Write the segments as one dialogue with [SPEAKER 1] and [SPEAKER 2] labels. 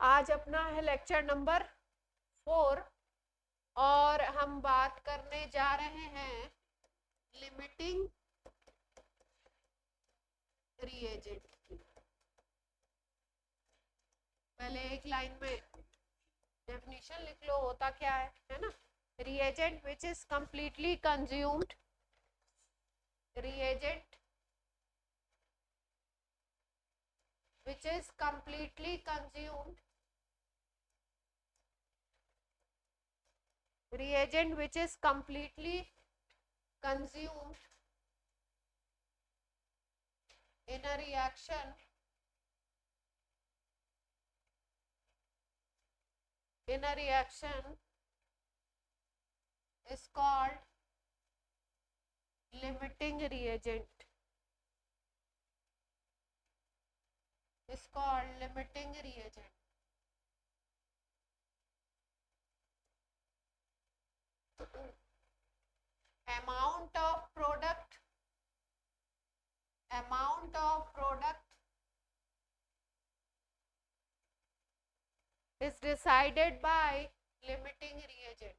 [SPEAKER 1] आज अपना है लेक्चर नंबर 4 और हम बात करने जा रहे हैं लिमिटिंग रिएजेंट की। पहले एक लाइन में डेफिनेशन लिख लो, होता क्या है ना। Reagent which is completely consumed, reagent which is completely consumed, reagent which is completely consumed in a reaction is called limiting reagent, is called limiting reagent. amount of product is decided by limiting reagent.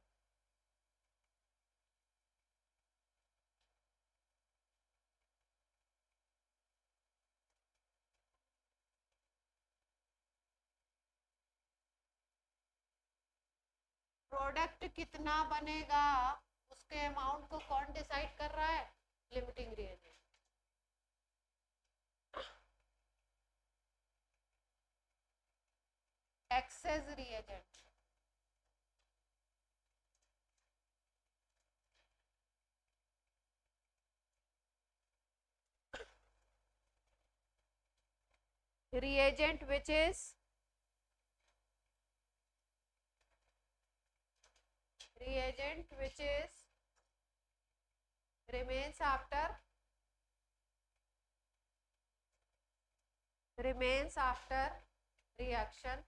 [SPEAKER 1] Product कितना बनेगा उसके amount को कौन decide कर रहा है? Limiting reagent. Access reagent, reagent which is remains after reaction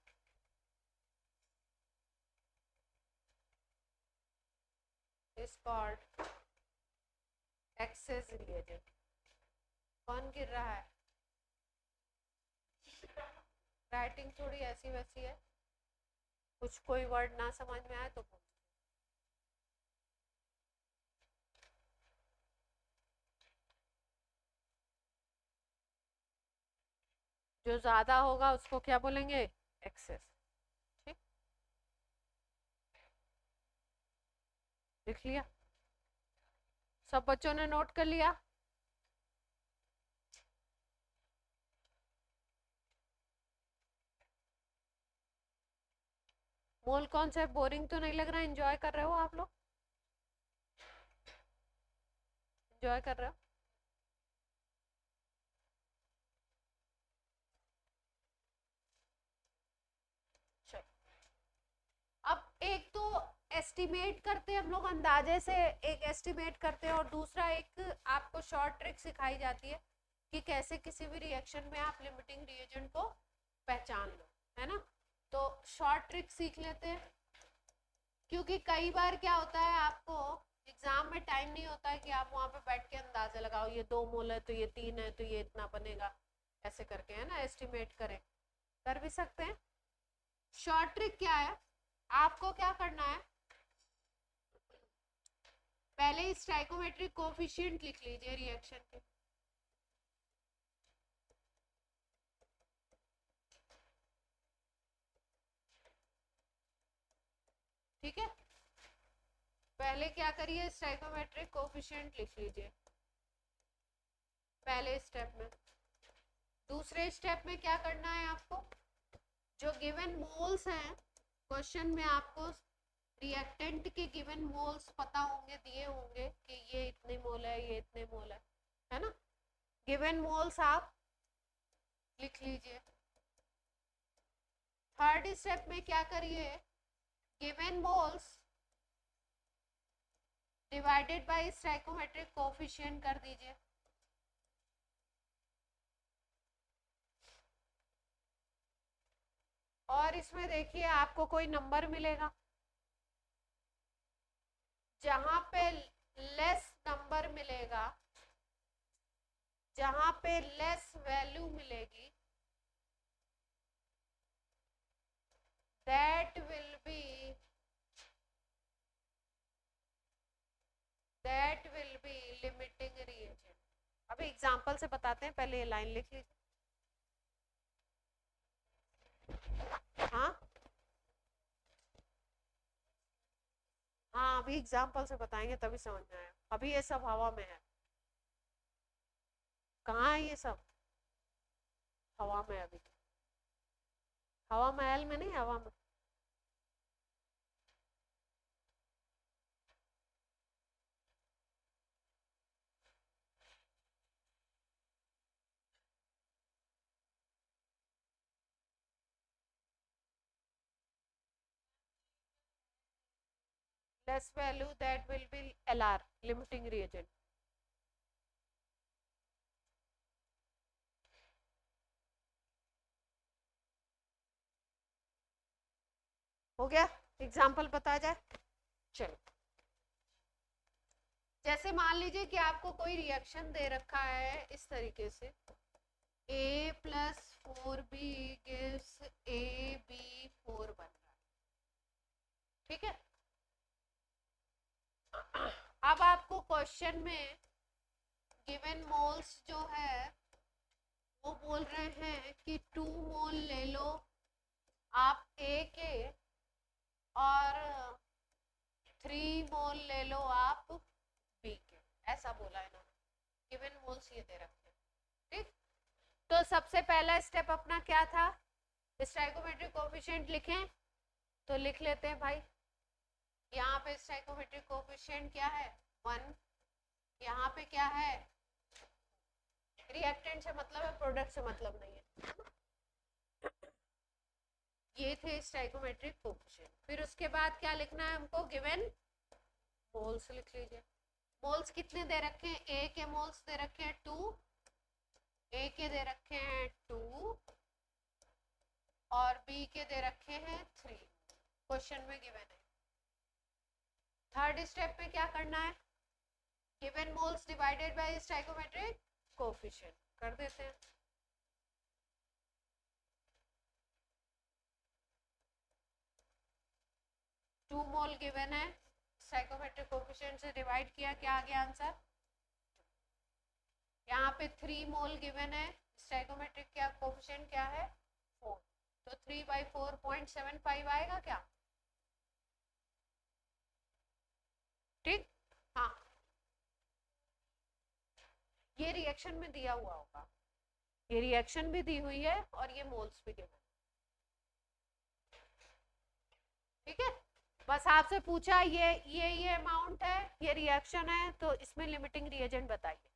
[SPEAKER 1] is called excess reagent. कौन गिर रहा है? राइटिंग थोड़ी ऐसी वैसी है, कुछ कोई वर्ड ना समझ में आए तो बोल। जो ज्यादा होगा उसको क्या बोलेंगे? एक्सेस। ठीक, लिख लिया? सब बच्चों ने नोट कर लिया? मोल कॉन्सेप्ट बोरिंग तो नहीं लग रहा? एंजॉय कर रहे हो आप लोग? एंजॉय कर रहे हो? अब एक तो एस्टिमेट करते हैं हम लोग, अंदाजे से एक एस्टिमेट करते हैं, और दूसरा एक आपको शॉर्ट ट्रिक सिखाई जाती है कि कैसे किसी भी रिएक्शन में आप लिमिटिंग रिएजेंट को पहचान लो, है ना। तो शॉर्ट ट्रिक सीख लेते हैं, क्योंकि कई बार क्या होता है, आपको एग्जाम में टाइम नहीं होता है कि आप वहां पे बैठ के अंदाजा लगाओ, ये 2 मोल है तो ये 3 है तो ये इतना बनेगा, ऐसे करके, है ना, एस्टिमेट करें। कर भी सकते हैं। शॉर्ट ट्रिक क्या है, आपको क्या करना है, पहले स्टाइकोमेट्रिक कोफिशिएंट लिख लीजिए रिएक्शन के। ठीक है, पहले क्या करिए, स्टाइकोमेट्रिक कोफिशिएंट लिख लीजिए पहले स्टेप में। दूसरे स्टेप में क्या करना है आपको, जो गिवन मोल्स हैं, क्वेश्चन में आपको रिएक्टेंट के गिवन मोल्स पता होंगे, दिए होंगे कि ये इतने मोल है, ये इतने मोल है ना। गिवन मोल्स आप लिख लीजिए। थर्ड स्टेप में क्या करिए, given moles divided by stoichiometric coefficient कर दीजिए। और इसमें देखिए आपको कोई नंबर मिलेगा, जहां पे लेस नंबर मिलेगा, जहां पे लेस वैल्यू मिलेगी, that will be limiting reagent। अभी एग्जांपल से बताते हैं, पहले ये लाइन लिख लीजिए। हाँ हाँ, अभी एग्जांपल से बताएंगे तभी समझ में आएगा, अभी ये सब हवा में है। कहाँ है ये सब? हवा में। अभी हवा महल में नहीं, हवा में। less value, that will be LR, limiting reagent। हो गया? एग्जाम्पल बताया जाए। चलो, जैसे मान लीजिए कि आपको कोई रिएक्शन दे रखा है इस तरीके से, A plus 4B gives AB4 बन रहा है, ठीक है। अब आपको क्वेश्चन में गिवन मोल्स जो है वो बोल रहे हैं कि 2 मोल ले लो आप A के और 3 मोल ले लो आप B के, ऐसा बोला है ना। गिवन मोल्स ये दे रखे हैं, ठीक। तो सबसे पहला स्टेप अपना क्या था? स्टोइकोमेट्रिक कोएफिशिएंट लिखें, तो लिख लेते हैं भाई। यहाँ पे स्टोइकोमेट्रिक कोएफिशिएंट क्या है? 1। यहाँ पे क्या है? रिएक्टेंट से मतलब है, प्रोडक्ट से मतलब नहीं है। ये थे स्टोइकोमेट्रिक कोएफिशिएंट। फिर उसके बाद क्या लिखना है हमको? गिवन मोल्स लिख लीजिए। मोल्स कितने दे रखे हैं? ए के मोल्स दे रखे हैं 2, ए के दे रखे हैं 2 और बी के दे रखे हैं 3, क्वेश्चन में गिवन है। थर्ड स्टेप में क्या करना है? Given moles divided by stoichiometric coefficient कर देते हैं। टू मोल गिवन है, स्टोइकोमेट्रिक कोएफिशिएंट से डिवाइड किया, क्या आ गया आंसर? यहाँ पे 3 मोल गिवन है, स्टोइकोमेट्रिक क्या कोएफिशिएंट क्या है? 4, तो 3/4 0.75 आएगा क्या? ठीक। हाँ, ये रिएक्शन में दिया हुआ होगा, ये रिएक्शन भी दी हुई है और ये मोल्स भी गिवन, ठीक है। बस आपसे पूछा ये अमाउंट है, ये रिएक्शन है, तो इसमें लिमिटिंग रिएजेंट बताइए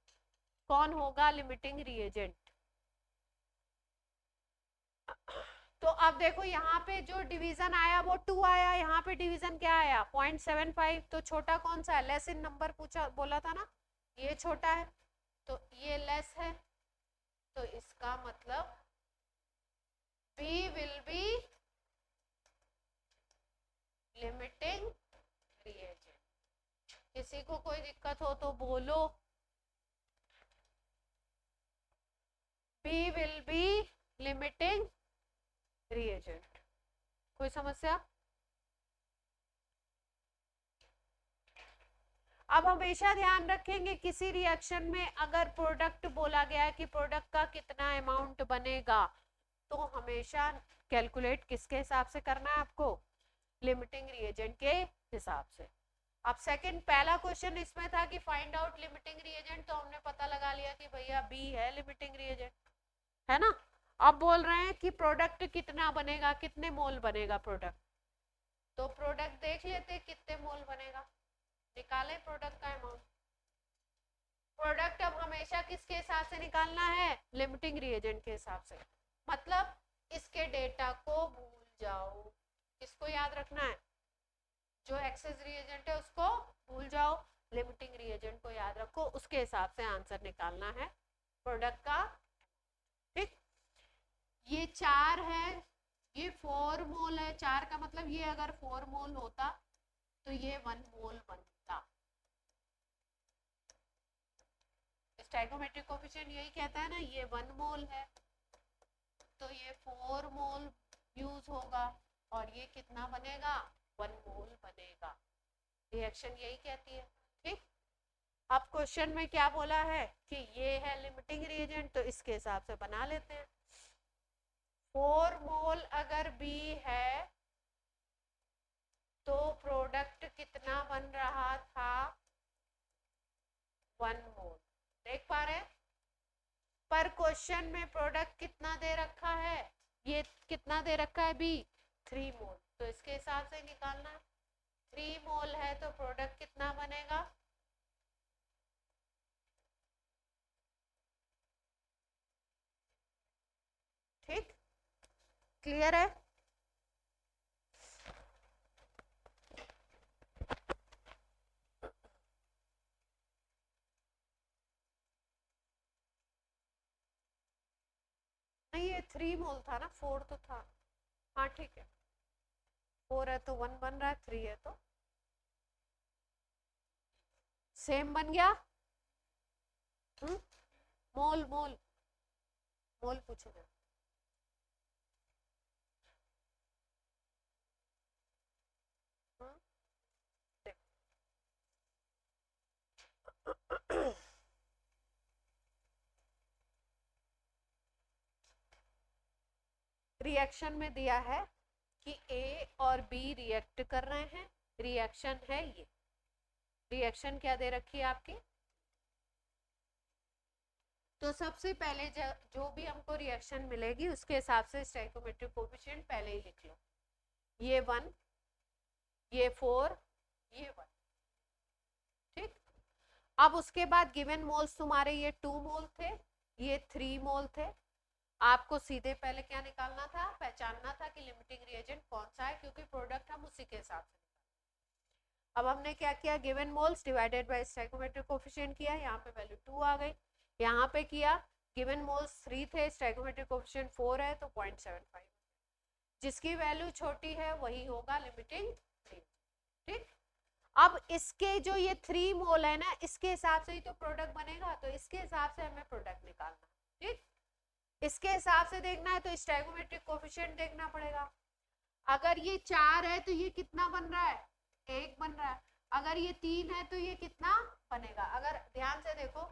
[SPEAKER 1] कौन होगा लिमिटिंग रिएजेंट। तो अब देखो यहाँ पे जो डिवीजन आया वो 2 आया, यहाँ पे डिवीजन क्या आया? 0.75। तो छोटा कौन सा है? लेस इन नंबर पूछा, बोला था ना, ये छोटा है तो ये लेस है, तो इसका मतलब B will be limiting reagent. किसी को कोई दिक्कत हो तो बोलो। B will be limiting reagent. कोई समस्या? अब हमेशा ध्यान रखेंगे किसी रिएक्शन में अगर प्रोडक्ट बोला गया है कि प्रोडक्ट का कितना अमाउंट बनेगा, तो हमेशा कैलकुलेट किसके हिसाब से करना है आपको? लिमिटिंग रिएजेंट के हिसाब से। अब सेकंड, पहला क्वेश्चन इसमें था कि फाइंड आउट लिमिटिंग रिएजेंट, तो हमने पता लगा लिया कि भैया बी है लिमिटिंग रिएजेंट, है ना। अब बोल रहे हैं कि प्रोडक्ट कितना बनेगा, कितने मोल बनेगा प्रोडक्ट, तो प्रोडक्ट देख लेते कितने मोल बनेगा, निकाले प्रोडक्ट का अमाउंट। प्रोडक्ट अब हमेशा किसके हिसाब से निकालना है? लिमिटिंग रिएजेंट के हिसाब से। मतलब इसके डेटा को भूल जाओ, इसको याद रखना है, जो एक्सेस रिएजेंट है उसको भूल जाओ, लिमिटिंग रिएजेंट को याद रखो, उसके हिसाब से आंसर निकालना है प्रोडक्ट का, ठीक। ये 4 है, ये 4 मोल है, 4 का मतलब ये अगर 4 मोल होता तो ये 1 मोल बनता। स्टोइकोमेट्रिक कोएफिशिएंट यही कहता है ना, ये 1 मोल है तो ये 4 मोल यूज होगा, और ये कितना बनेगा, 1 मोल बनेगा। रिएक्शन यही कहती है। ठीक, अब क्वेश्चन में क्या बोला है कि ये है लिमिटिंग रिएजेंट, तो इसके हिसाब से बना लेते हैं। 4 मोल अगर बी है तो प्रोडक्ट कितना बन रहा था, 1 मोल। देख पा रहे हैं, पर क्वेश्चन में प्रोडक्ट कितना दे रखा है, ये कितना दे रखा है बी, 3 मोल, तो इसके हिसाब से निकालना। 3 मोल है तो प्रोडक्ट कितना बनेगा, ठीक, क्लियर है। नहीं ये 3 मोल था ना, 4 तो था। हाँ ठीक है, 4 है तो 1 बन रहा है, 3 है तो सेम बन गया। मोल मोल मोल पूछेगा। रिएक्शन में दिया है कि ए और बी रिएक्ट कर रहे हैं, रिएक्शन है ये, रिएक्शन क्या दे रखी है आपकी। तो सबसे पहले जो भी हमको रिएक्शन मिलेगी उसके हिसाब से स्टोइकोमेट्रिक कोएफिशिएंट पहले ही लिख लो। ये 1, ये 4, ये 1, ठीक। अब उसके बाद गिवन मोल्स तुम्हारे ये 2 मोल थे, ये 3 मोल थे। आपको सीधे पहले क्या निकालना था, पहचानना था कि लिमिटिंग रिएजेंट कौन सा है, क्योंकि प्रोडक्ट हम उसी के हिसाब से। अब हमने क्या किया, given moles divided by stoichiometric coefficient किया, यहाँ पे वैल्यू 2 आ गई। यहाँ पे किया, गिवन मोल्स 3 थे, स्टोइकोमेट्रिक कोएफिशिएंट 4 है तो 0.75, जिसकी वैल्यू छोटी है वही होगा लिमिटिंग, ठीक। अब इसके जो ये 3 मोल है ना, इसके हिसाब से ही तो प्रोडक्ट बनेगा, तो इसके हिसाब से हमें प्रोडक्ट निकालना, ठीक। इसके हिसाब से देखना है तो स्टोइकोमेट्रिक कोएफिशिएंट देखना पड़ेगा। अगर ये 4 है तो ये कितना बन रहा है, 1 बन रहा है। अगर ये 3 है तो ये कितना बनेगा, अगर ध्यान से देखो,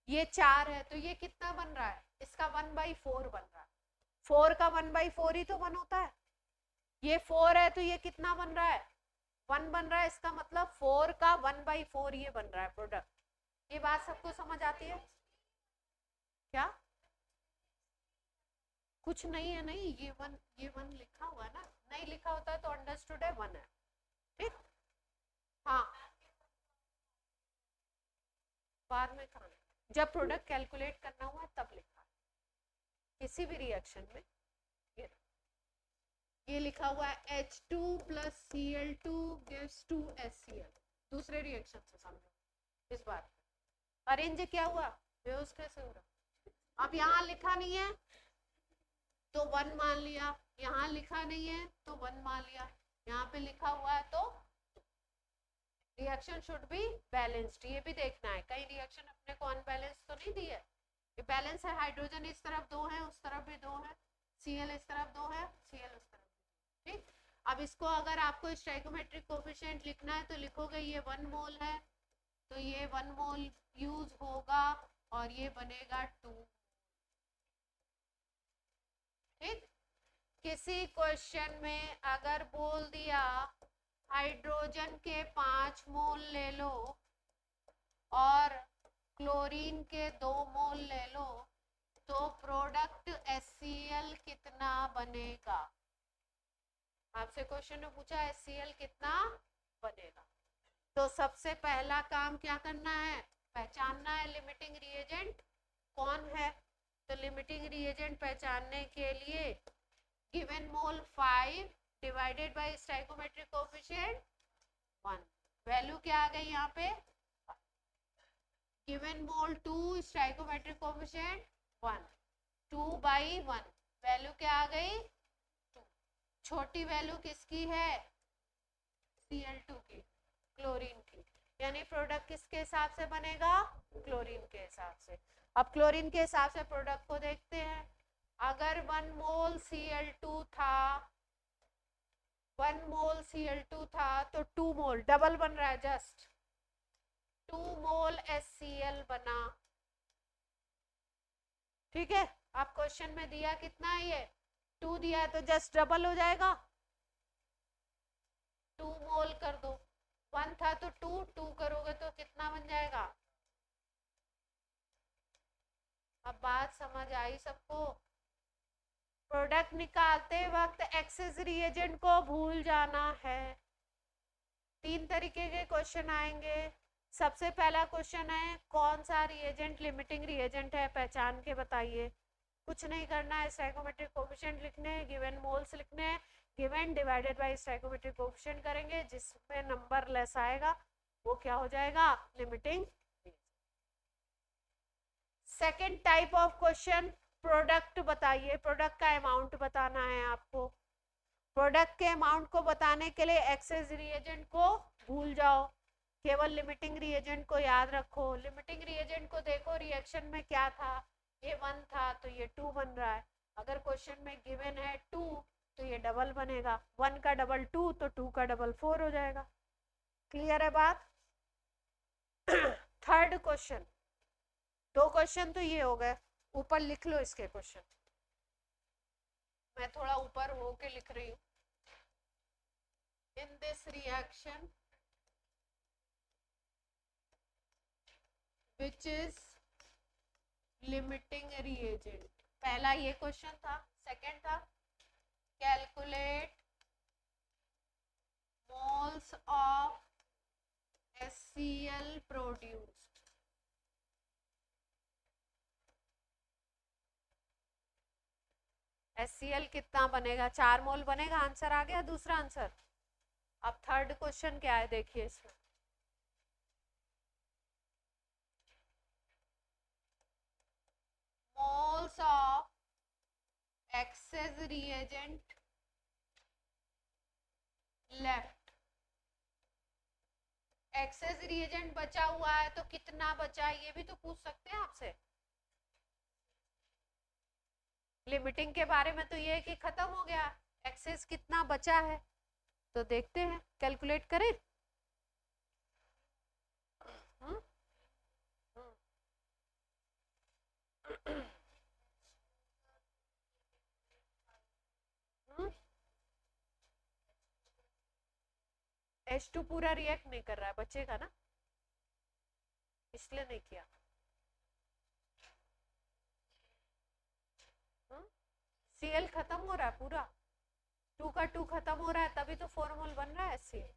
[SPEAKER 1] ये 4 है तो ये कितना बन रहा है, इसका 1/4 बन रहा है। 4 का 1/4 ही तो 1 होता है। ये 4 है तो ये कितना बन रहा है, 1 बन रहा है। इसका मतलब 4 का 1/4 ये बन रहा है प्रोडक्ट। ये बात सबको समझ आती है क्या, कुछ नहीं है, नहीं ये 1 लिखा हुआ है ना, नहीं लिखा होता है तो अंडरस्टूड है 1 है, ठीक। हाँ बाद में कहा, जब प्रोडक्ट कैलकुलेट करना हुआ तब लिखा, किसी भी रिएक्शन में ये लिखा हुआ है H2 + Cl2 gives 2 HCl, दूसरे रिएक्शन से समझो इस बार। अरेंज क्या हुआ, बेहोश कैसे हो रहा। अब यहाँ लिखा नहीं है तो 1 मान लिया, यहाँ लिखा नहीं है तो 1 मान लिया, यहाँ पे लिखा हुआ है तो रिएक्शन शुड बी बैलेंस्ड। ये भी देखना है कहीं रिएक्शन अपने को अनबैलेंस तो नहीं दी है। ये बैलेंस है, हाइड्रोजन इस तरफ 2 है, उस तरफ भी 2 है, Cl इस तरफ 2 है, Cl उस तरफ, ठीक। अब इसको अगर आपको स्टोइकोमेट्रिक कोएफिशिएंट लिखना है तो लिखोगे ये 1 मोल है तो ये 1 मोल यूज होगा और ये बनेगा 2, ठीक। किसी क्वेश्चन में अगर बोल दिया हाइड्रोजन के 5 मोल ले लो और क्लोरीन के 2 मोल ले लो तो प्रोडक्ट HCl कितना बनेगा। आपसे क्वेश्चन में पूछा HCl कितना बनेगा, तो सबसे पहला काम क्या करना है, पहचानना है लिमिटिंग रिएजेंट कौन है। तो लिमिटिंग रिएजेंट पहचानने के लिए given mole 5 divided by stoichiometric coefficient 1, value क्या आ गई यहाँ पे, गिवन मोल 2 स्टोइकोमेट्रिक कोएफिशिएंट 1, 2/1, वैल्यू क्या आ गई 2। छोटी वैल्यू किसकी है, Cl2 की, क्लोरीन की, यानी प्रोडक्ट किसके हिसाब से बनेगा, क्लोरीन के हिसाब से। अब क्लोरीन के हिसाब से प्रोडक्ट को देखते हैं। अगर 1 मोल Cl2 था 1 मोल Cl2 था तो 2 मोल डबल बन रहा है, जस्ट 2 मोल HCl बना। ठीक है, आप क्वेश्चन में दिया कितना है, ये 2 दिया है तो जस्ट डबल हो जाएगा, 2 मोल कर दो। 1 था तो 2 करोगे तो कितना बन जाएगा। अब बात समझ आई सबको। प्रोडक्ट निकालते वक्त एक्सेस रिएजेंट को भूल जाना है। 3 तरीके के क्वेश्चन आएंगे। सबसे पहला क्वेश्चन है कौन सा रिएजेंट लिमिटिंग रिएजेंट है, पहचान के बताइए। कुछ नहीं करना है, स्टोइकोमेट्रिक कोएफिशिएंट लिखने हैं, गिवन मोल्स लिखने हैं, given divided by stoichiometric coefficient करेंगे, जिसमें नंबर लेस आएगा वो क्या हो जाएगा, limiting. Second type of question, product बताइए, प्रोडक्ट का अमाउंट बताना है आपको। प्रोडक्ट के अमाउंट को बताने के लिए एक्सेस रिएजेंट को भूल जाओ, केवल लिमिटिंग रिएजेंट को याद रखो। लिमिटिंग रिएजेंट को देखो रिएक्शन में क्या था, ये 1 था तो ये 2 बन रहा है। अगर क्वेश्चन में गिवन है 2 तो ये डबल बनेगा, 1 का डबल 2 तो 2 का डबल 4 हो जाएगा। क्लियर है बात। थर्ड क्वेश्चन, 2 क्वेश्चन तो ये हो गए, ऊपर लिख लो इसके क्वेश्चन, मैं थोड़ा ऊपर होके लिख रही हूँ। In this reaction which is limiting reagent, पहला ये क्वेश्चन था। सेकंड था calculate moles of HCl produced. HCl कितना बनेगा, 4 मोल बनेगा, आंसर आ गया, दूसरा आंसर। अब थर्ड क्वेश्चन क्या है देखिए इसमें, moles of access reagent left. Access reagent बचा हुआ है तो कितना बचा है ये भी तो पूछ सकते हैं आपसे। लिमिटिंग के बारे में तो ये है कि खत्म हो गया, एक्सेस कितना बचा है तो देखते हैं, कैलकुलेट करें। H2 पूरा रिएक्ट नहीं कर रहा है, बचेगा ना, इसलिए नहीं किया। Cl खत्म हो रहा है पूरा, 2 का 2 खत्म हो रहा है तभी तो 4 मोल बन रहा है Cl।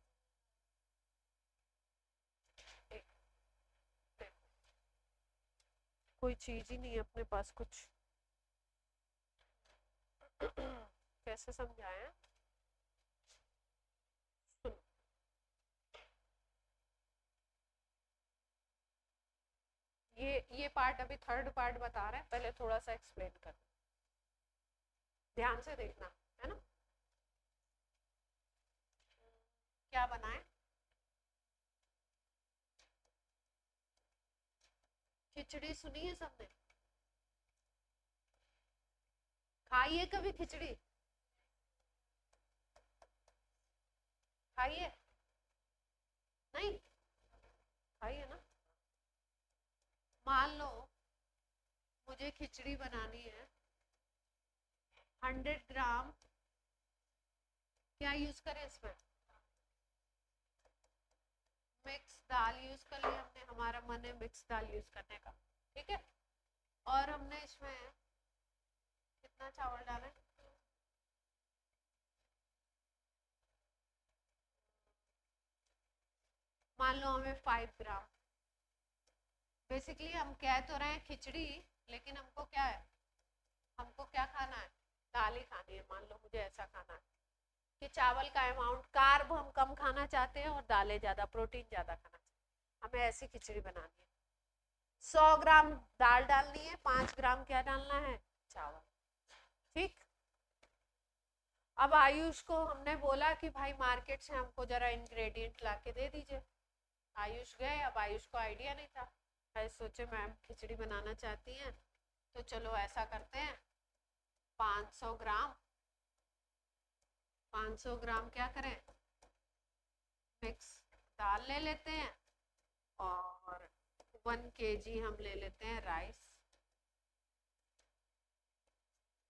[SPEAKER 1] कोई चीज ही नहीं है अपने पास कुछ। कैसे समझाएं, सुनो, ये पार्ट अभी थर्ड पार्ट बता रहे हैं, पहले थोड़ा सा एक्सप्लेन कर, ध्यान से देखना है ना। क्या बनाए, खिचड़ी सुनी है सबने, खाइए कभी खिचड़ी, खाइए, नहीं खाइए ना। मान लो मुझे खिचड़ी बनानी है, 100 ग्राम क्या यूज करें इसमें, मिक्स दाल यूज कर लिया हमने, हमारा मन है मिक्स दाल यूज करने का, ठीक है। और हमने इसमें कितना चावल डाला है, मान लो हमें 5 ग्राम। बेसिकली हम कह तो रहे हैं खिचड़ी, लेकिन हमको क्या है, हमको क्या खाना है, दाल ही खानी है। मान लो मुझे ऐसा खाना है कि चावल का अमाउंट, कार्ब हम कम खाना चाहते हैं और दालें ज़्यादा, प्रोटीन ज़्यादा खाना चाहते हैं, हमें ऐसी खिचड़ी बनानी है। 100 ग्राम दाल डालनी है, 5 ग्राम क्या डालना है, चावल, ठीक। अब आयुष को हमने बोला कि भाई मार्केट से हमको जरा इंग्रेडिएंट ला के दे दीजिए। आयुष गए, अब आयुष को आइडिया नहीं था, सोचे मैम खिचड़ी बनाना चाहती हैं तो चलो ऐसा करते हैं, 500 ग्राम 500 ग्राम क्या करें, मिक्स दाल ले लेते हैं और 1 kg हम ले लेते हैं राइस।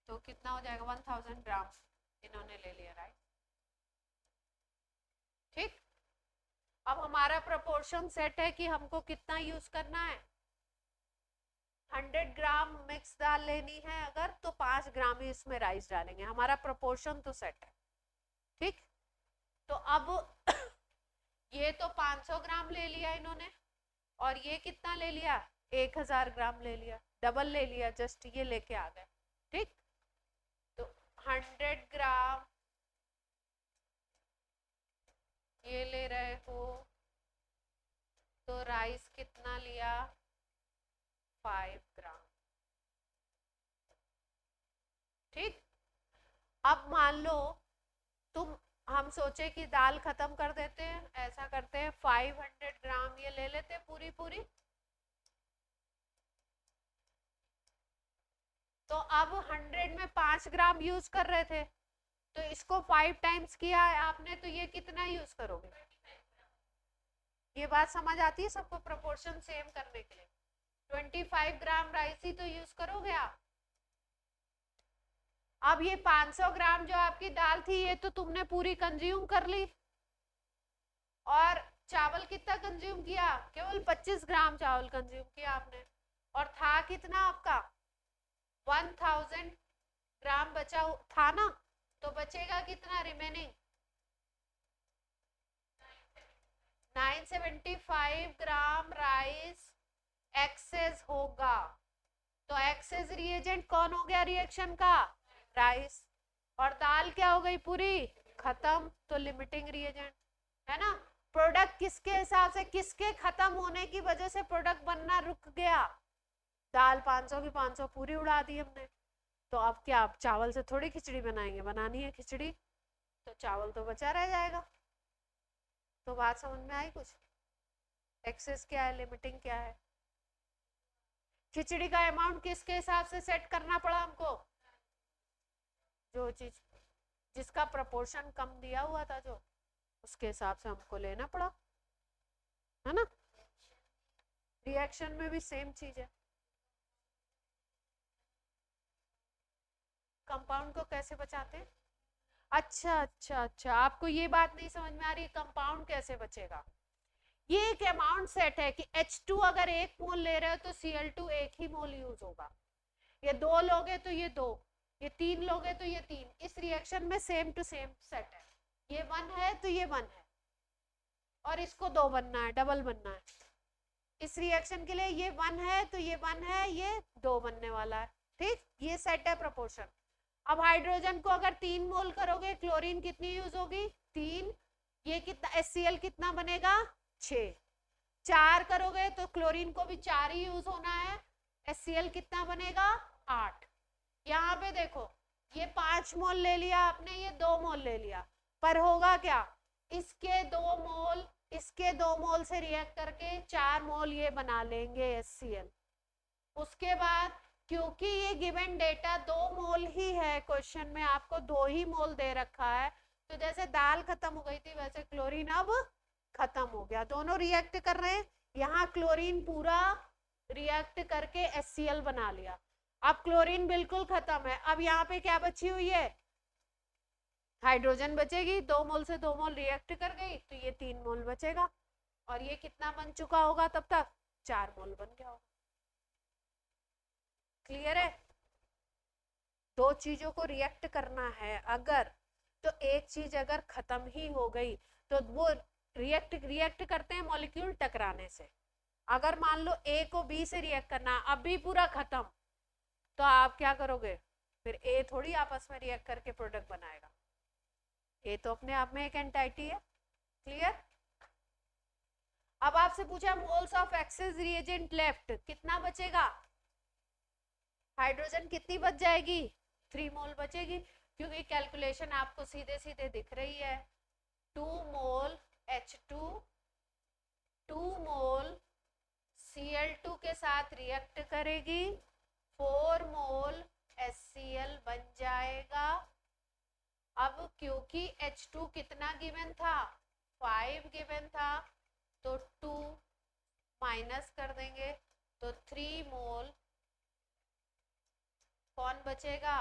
[SPEAKER 1] तो कितना हो जाएगा, 1000 ग्राम इन्होंने ले लिया राइस। ठीक, अब हमारा प्रोपोर्शन सेट है कि हमको कितना यूज करना है, 100 ग्राम मिक्स दाल लेनी है अगर, तो 5 ग्राम ही इसमें राइस डालेंगे, हमारा प्रोपोर्शन तो सेट है। ठीक, तो अब ये तो 500 ग्राम ले लिया इन्होंने, और ये कितना ले लिया, 1000 ग्राम ले लिया, डबल ले लिया, जस्ट ये लेके आ गए। ठीक, तो 100 ग्राम ये ले रहे हो, तो राइस कितना लिया, 5 ग्राम। ठीक, अब मान लो तुम, हम सोचे कि दाल खत्म कर देते हैं, ऐसा करते हैं 500 ग्राम ये ले लेते हैं पूरी पूरी। तो अब 100 में 5 ग्राम यूज कर रहे थे, तो इसको 5 टाइम्स किया है आपने, तो ये कितना यूज करोगे, ये बात समझ आती है सबको, प्रोपोर्शन सेम करने के लिए 25 ग्राम राइस ही तो यूज करोगे आप। अब ये 500 ग्राम जो आपकी दाल थी, ये तो तुमने पूरी कंज्यूम कर ली, और चावल कितना कंज्यूम किया, केवल 25 ग्राम चावल कंज्यूम किया आपने, और था कितना आपका 1000 ग्राम बचा था ना, तो बचेगा कितना रिमेनिंग, 975 ग्राम राइस एक्सेस होगा। तो एक्सेस रिएजेंट कौन हो गया रिएक्शन का, राइस, और दाल क्या हो गई पूरी खत्म, तो लिमिटिंग रिएजेंट है ना। प्रोडक्ट किसके हिसाब से, किसके खत्म होने की वजह से प्रोडक्ट बनना रुक गया, दाल 500 की 500 पूरी उड़ा दी हमने, तो अब क्या, आप चावल से थोड़ी खिचड़ी बनाएंगे, बनानी है खिचड़ी, तो चावल तो बचा रह जाएगा। तो बात समझ में आई कुछ, एक्सेस क्या है, लिमिटिंग क्या है। खिचड़ी का अमाउंट किसके हिसाब से सेट करना पड़ा हमको, जो चीज जिसका प्रपोर्शन कम दिया हुआ था, जो उसके हिसाब से हमको लेना पड़ा, है ना। रिएक्शन में भी सेम चीज है। कंपाउंड को कैसे बचाते हैं, अच्छा अच्छा अच्छा, आपको ये बात नहीं समझ में आ रही, कंपाउंड कैसे बचेगा। ये एक अमाउंट सेट है कि H2 अगर 1 मोल ले रहे हो तो Cl2 1 ही मोल यूज होगा, ये 2 लोगे तो ये 2, ये 3 लोगे तो ये 3, इस रिएक्शन में सेम टू सेम सेट है, ये 1 है तो ये 1 है, और इसको 2 बनना है, डबल बनना है, इस रिएक्शन के लिए ये 1 है तो ये 1 है, ये 2 बनने वाला है। ठीक, ये सेट है प्रोपोर्शन। अब हाइड्रोजन को अगर 3 मोल करोगे, क्लोरीन कितनी यूज होगी, 3, ये कितना HCl कितना बनेगा, 6, 4 करोगे तो क्लोरीन को भी 4 ही यूज होना है, HCl कितना बनेगा, 8। यहाँ पे देखो, ये 5 मोल ले लिया आपने, ये 2 मोल ले लिया, पर होगा क्या, इसके 2 मोल इसके 2 मोल से रिएक्ट करके 4 मोल ये बना लेंगे HCl। उसके बाद क्योंकि ये गिवन डेटा 2 मोल ही है, क्वेश्चन में आपको 2 ही मोल दे रखा है, तो जैसे दाल खत्म हो गई थी वैसे क्लोरीन अब खत्म हो गया, दोनों रिएक्ट कर रहे हैं, यहाँ क्लोरीन पूरा रिएक्ट करके HCl बना लिया, अब क्लोरीन बिल्कुल खत्म है, अब यहाँ पे क्या बची हुई है, हाइड्रोजन बचेगी, 2 मोल से 2 मोल रिएक्ट कर गई, तो ये 3 मोल बचेगा, और ये कितना बन चुका होगा तब तक, 4 मोल बन गया होगा। क्लियर है, 2 चीजों को रिएक्ट करना है अगर, तो एक चीज अगर खत्म ही हो गई तो वो रिएक्ट करते हैं मॉलिक्यूल टकराने से, अगर मान लो A को B से रिएक्ट करना, अब भी पूरा खत्म, तो आप क्या करोगे, फिर A थोड़ी आपस में रिएक्ट करके प्रोडक्ट बनाएगा, A तो अपने आप में एक एंटाइटी है। क्लियर, अब आपसे पूछा moles of access reagent left, कितना बचेगा, हाइड्रोजन कितनी बच जाएगी, 3 मोल बचेगी, क्योंकि कैलकुलेशन आपको सीधे सीधे दिख रही है, 2 मोल H2 2 मोल Cl2 के साथ रिएक्ट करेगी, 4 मोल HCl बन जाएगा। अब क्योंकि H2 कितना गिवन था, 5 गिवन था, तो 2 माइनस कर देंगे तो 3 मोल कौन बचेगा।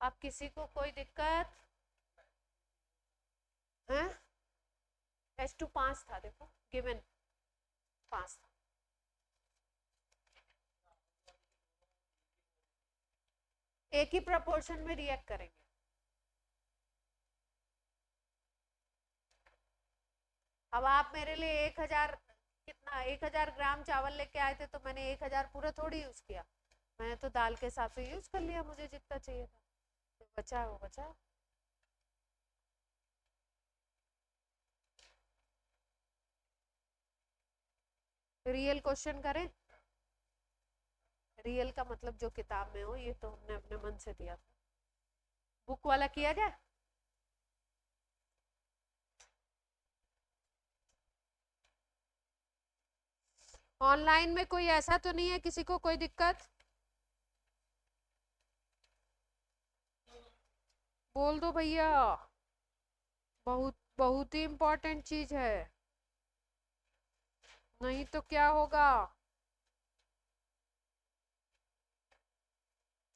[SPEAKER 1] अब किसी को कोई दिक्कत है? H2 5 था, देखो गिवन 5 था। एक ही प्रोपोर्शन में रिएक्ट करेंगे। अब आप मेरे लिए 1000 कितना 1000 ग्राम चावल लेके आए थे, तो मैंने 1000 पूरा थोड़ी यूज किया, मैंने तो दाल के हिसाब से यूज कर लिया, मुझे जितना चाहिए था, जो बचा वो बचा। रियल क्वेश्चन करें, रियल का मतलब जो किताब में हो, ये तो हमने अपने मन से दिया था। बुक वाला किया जाए? ऑनलाइन में कोई ऐसा तो नहीं है किसी को कोई दिक्कत? बोल दो भैया, बहुत बहुत ही इम्पोर्टेंट चीज है, नहीं तो क्या होगा।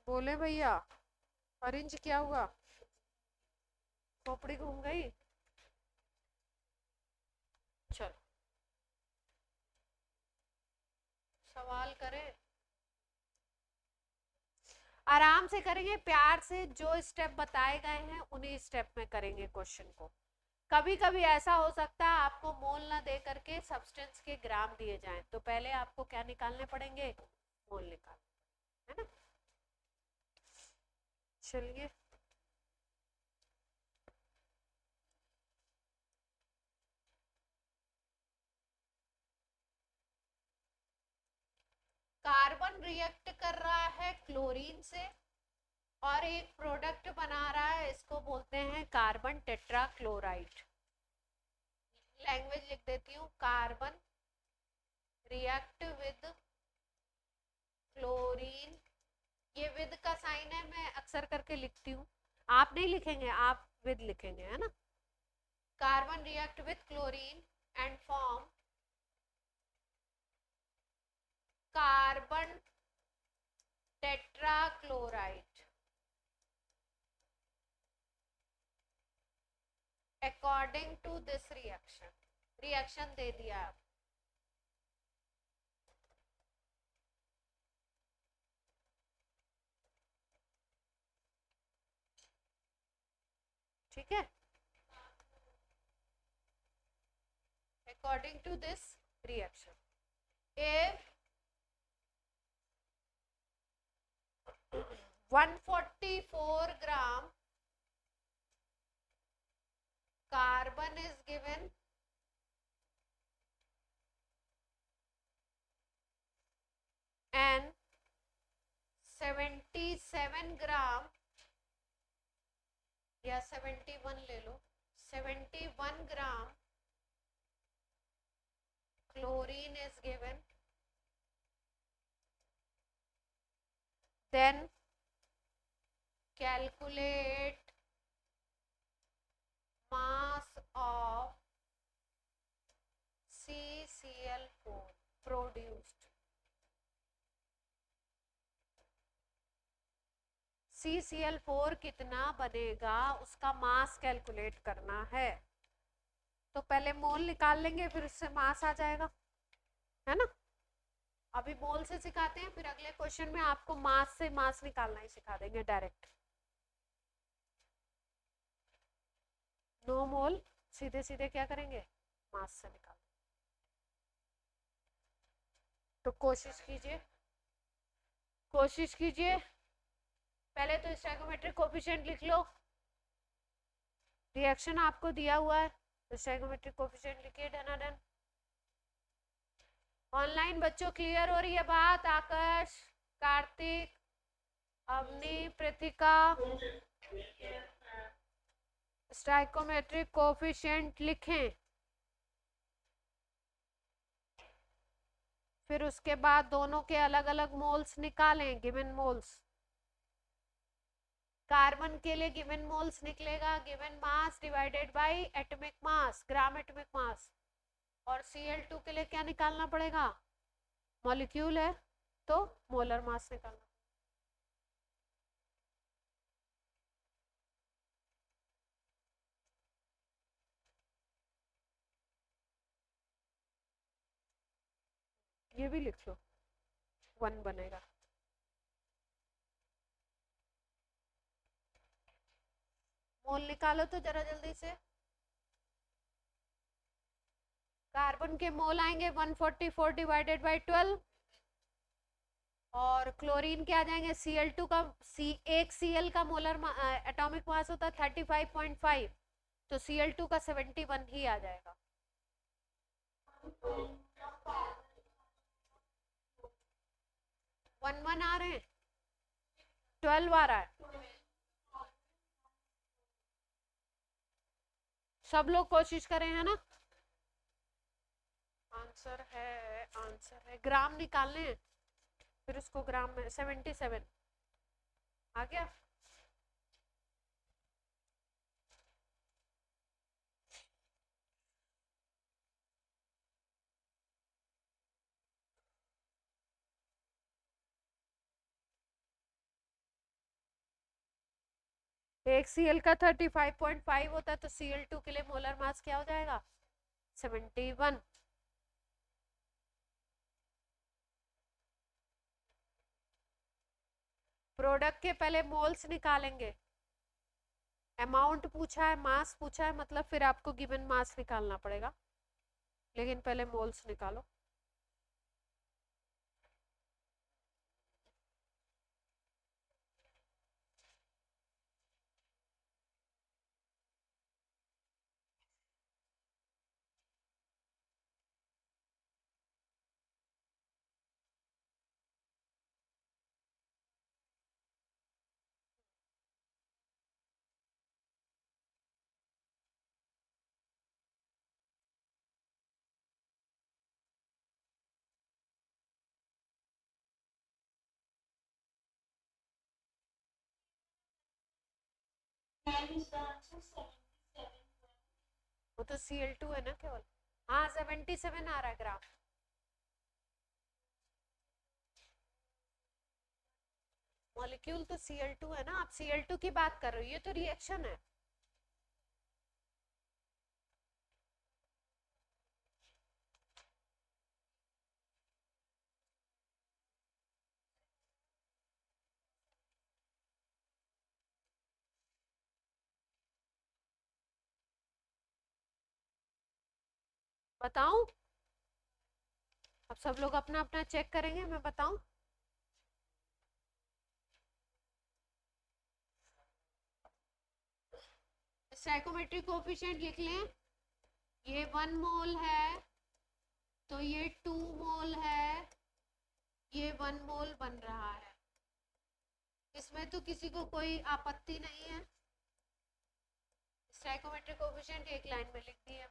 [SPEAKER 1] बोले भैया, ऑरेंज क्या हुआ, खोपड़ी घूम गई? चलो सवाल करें, आराम से करेंगे, प्यार से, जो स्टेप बताए गए हैं उन्हीं स्टेप में करेंगे क्वेश्चन को। कभी कभी ऐसा हो सकता है आपको मोल ना दे करके सब्सटेंस के ग्राम दिए जाएं, तो पहले आपको क्या निकालने पड़ेंगे, मोल निकाल, है ना। चलिए कार्बन रिएक्ट कर रहा है क्लोरीन से और एक प्रोडक्ट बना रहा है, इसको बोलते हैं कार्बन टेट्राक्लोराइड। लैंग्वेज लिख देती हूँ, कार्बन रिएक्ट विद क्लोरीन, ये विद का साइन है, मैं अक्सर करके लिखती हूँ, आप नहीं लिखेंगे, आप विद लिखेंगे, है ना। Carbon react with chlorine and form carbon tetrachloride according to this reaction. Reaction दे दिया आप, ठीक है। According to this reaction, if 144 gram carbon is given and 77 gram या 71 ले लो, 71 gram chlorine is given, then calculate mass of CCl4 produced। CCl4 कितना बनेगा उसका मास कैलकुलेट करना है, तो पहले मोल निकाल लेंगे, फिर उससे मास आ जाएगा, है ना। अभी मोल से सिखाते हैं, फिर अगले क्वेश्चन में आपको मास से मास निकालना ही सिखा देंगे डायरेक्ट। 9 मोल सीधे सीधे क्या करेंगे, मास से निकाल। तो कोशिश कीजिए, पहले तो स्टोइकोमेट्रिक कोफिशिएंट लिख लो, रिएक्शन आपको दिया हुआ है तो स्टोइकोमेट्रिक कोफिशिएंट लिखिए, धनाधन। ऑनलाइन बच्चों क्लियर हो रही है बात? आकाश, कार्तिक, अवनी, पृथिका, स्टोइकोमेट्रिक कोफिशिएंट लिखें, फिर उसके बाद दोनों के अलग अलग मोल्स निकालें, गिवन मोल्स। कार्बन के लिए गिवन मोल्स निकलेगा given mass divided by atomic mass, gram atomic mass. और Cl2 के लिए क्या निकालना पड़ेगा, मॉलिक्यूल है तो मोलर मास निकालना। ये भी लिख लो, 1 बनेगा। मोल निकालो तो जरा जल्दी से। कार्बन के मोल आएंगे 144 डिवाइडेड बाय 12 और क्लोरीन के आ जाएंगे Cl2 का एक Cl का मोलर एटॉमिक मास होता है 35.5, तो Cl2 का 71 ही आ जाएगा। 1 आ रहे हैं, 12 आ रहा है। सब लोग कोशिश करें है ना। आंसर है ग्राम निकालने हैं, फिर उसको ग्राम में 77 आ गया। एक Cl का 35.5 होता है तो Cl2 के लिए मोलर मास क्या हो जाएगा, 71। प्रोडक्ट के पहले मोल्स निकालेंगे, अमाउंट पूछा है, मास पूछा है, मतलब फिर आपको गिवन मास निकालना पड़ेगा, लेकिन पहले मोल्स निकालो। वो तो Cl2 है ना केवल। हाँ 77 आ रहा है ग्राफ। मॉलिक्यूल तो Cl2 है ना, आप Cl2 की बात कर रहे हो, ये तो रिएक्शन है। बताऊं, अब सब लोग अपना अपना चेक करेंगे, मैं बताऊं। स्टोइकोमेट्रिक कोएफिशिएंट लिख लें, ये 1 मोल है तो ये 2 मोल है, ये 1 मोल बन रहा है। इसमें तो किसी को कोई आपत्ति नहीं है। स्टोइकोमेट्रिक कोएफिशिएंट एक लाइन में लिख दिया,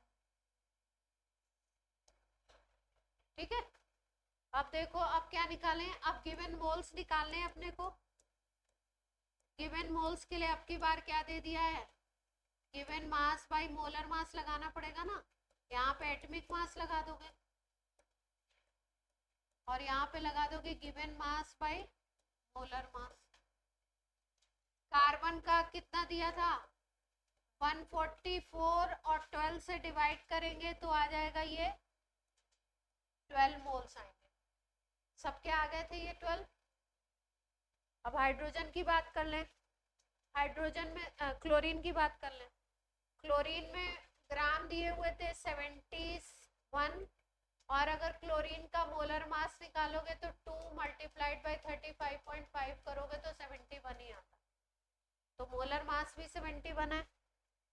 [SPEAKER 1] ठीक है। अब देखो, अब क्या निकालें, अब गिवन मोल्स निकालने हैं अपने को। गिवन मोल्स के लिए अब की बार क्या दे दिया है, given mass by molar mass लगाना पड़ेगा ना। यहाँ पे एटॉमिक मास लगा दोगे और यहाँ पे लगा दोगे given mass by molar mass. Carbon का कितना दिया था, 144 और 12 से डिवाइड करेंगे तो आ जाएगा ये 12 मोल्स आएंगे। सबके आ गए थे ये 12। अब हाइड्रोजन की बात कर लें, हाइड्रोजन में क्लोरीन की बात कर लें। क्लोरीन में ग्राम दिए हुए थे 71, और अगर क्लोरीन का मोलर मास निकालोगे तो 2 मल्टीप्लाइड बाई 35.5 करोगे तो 71 ही आता। तो मोलर मास भी 71 है,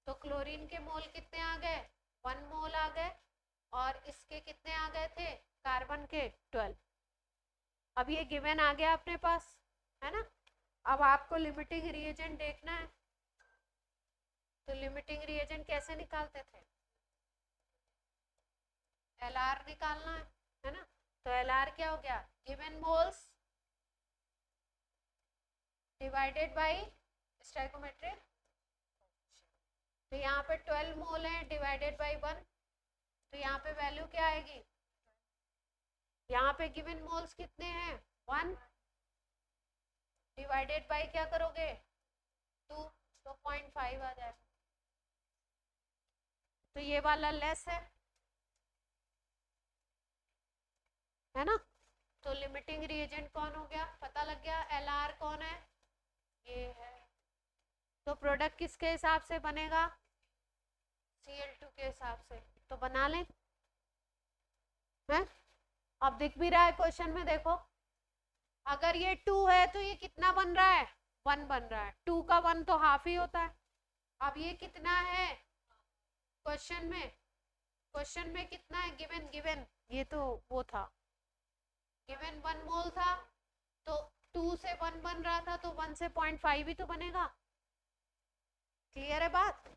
[SPEAKER 1] तो क्लोरीन के मोल कितने आ गए, 1 मोल आ गए, और इसके कितने आ गए थे, कार्बन के 12। अब ये गिवन आ गया अपने पास, है ना। अब आपको लिमिटिंग रिएजेंट देखना है, तो लिमिटिंग रिएजेंट कैसे निकालते थे, LR निकालना है ना। तो LR क्या हो गया, given moles divided by stoichiometric. तो यहाँ पे 12 मोल है डिवाइडेड बाई 1, तो यहाँ पे वैल्यू क्या आएगी? यहाँ पे गिवन मोल्स कितने हैं? 1 डिवाइडेड बाई क्या करोगे? 2, तो 0.5 आ जाएगा। तो ये वाला लेस है ना? तो लिमिटिंग रिएजेंट कौन हो गया? पता लग गया। LR कौन है? ये है। तो प्रोडक्ट किसके हिसाब से बनेगा? Cl2 के हिसाब से। तो बना लें है? अब दिख भी रहा है क्वेश्चन में, देखो अगर ये 2 है तो ये कितना बन रहा है? 1 बन रहा है। 2 का 1 तो हाफ ही होता है। अब ये कितना है क्वेश्चन में कितना है? गिवन ये तो वो था, गिवन 1 मोल था, तो 2 से 1 बन रहा था, तो 1 से 0.5 ही तो बनेगा। क्लियर है बात?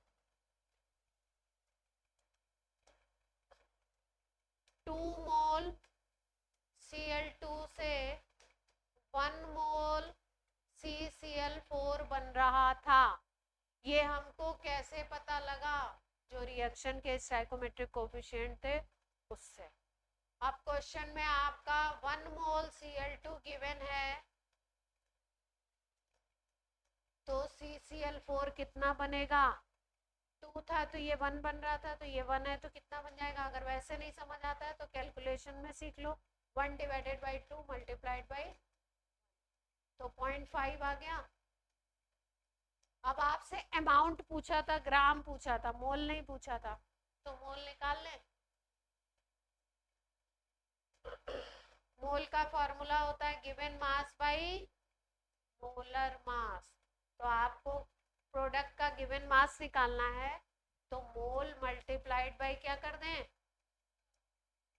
[SPEAKER 1] 2 मोल Cl2 से 1 मोल CCl4 बन रहा था। ये हमको कैसे पता लगा? जो रिएक्शन के स्टोइकोमेट्रिक कोफिशिएंट थे उससे। अब क्वेश्चन में आपका 1 मोल Cl2 गिवन है, तो CCl4 कितना बनेगा? 2 था तो ये 1 बन रहा था, तो ये 1 है तो कितना बन जाएगा? अगर वैसे नहीं समझ आता है तो कैलकुलेशन में सीख लो। 1 डिवाइडेड बाई 2 मल्टीप्लाइड बाई, तो 0.5 आ गया। अब आपसे अमाउंट पूछा था, ग्राम पूछा था, मोल नहीं पूछा था, तो मोल निकाल लें। मोल का फॉर्मूला होता है given mass by molar mass. तो आपको प्रोडक्ट का गिवन मास निकालना है, तो मोल मल्टीप्लाइड बाई क्या कर दें?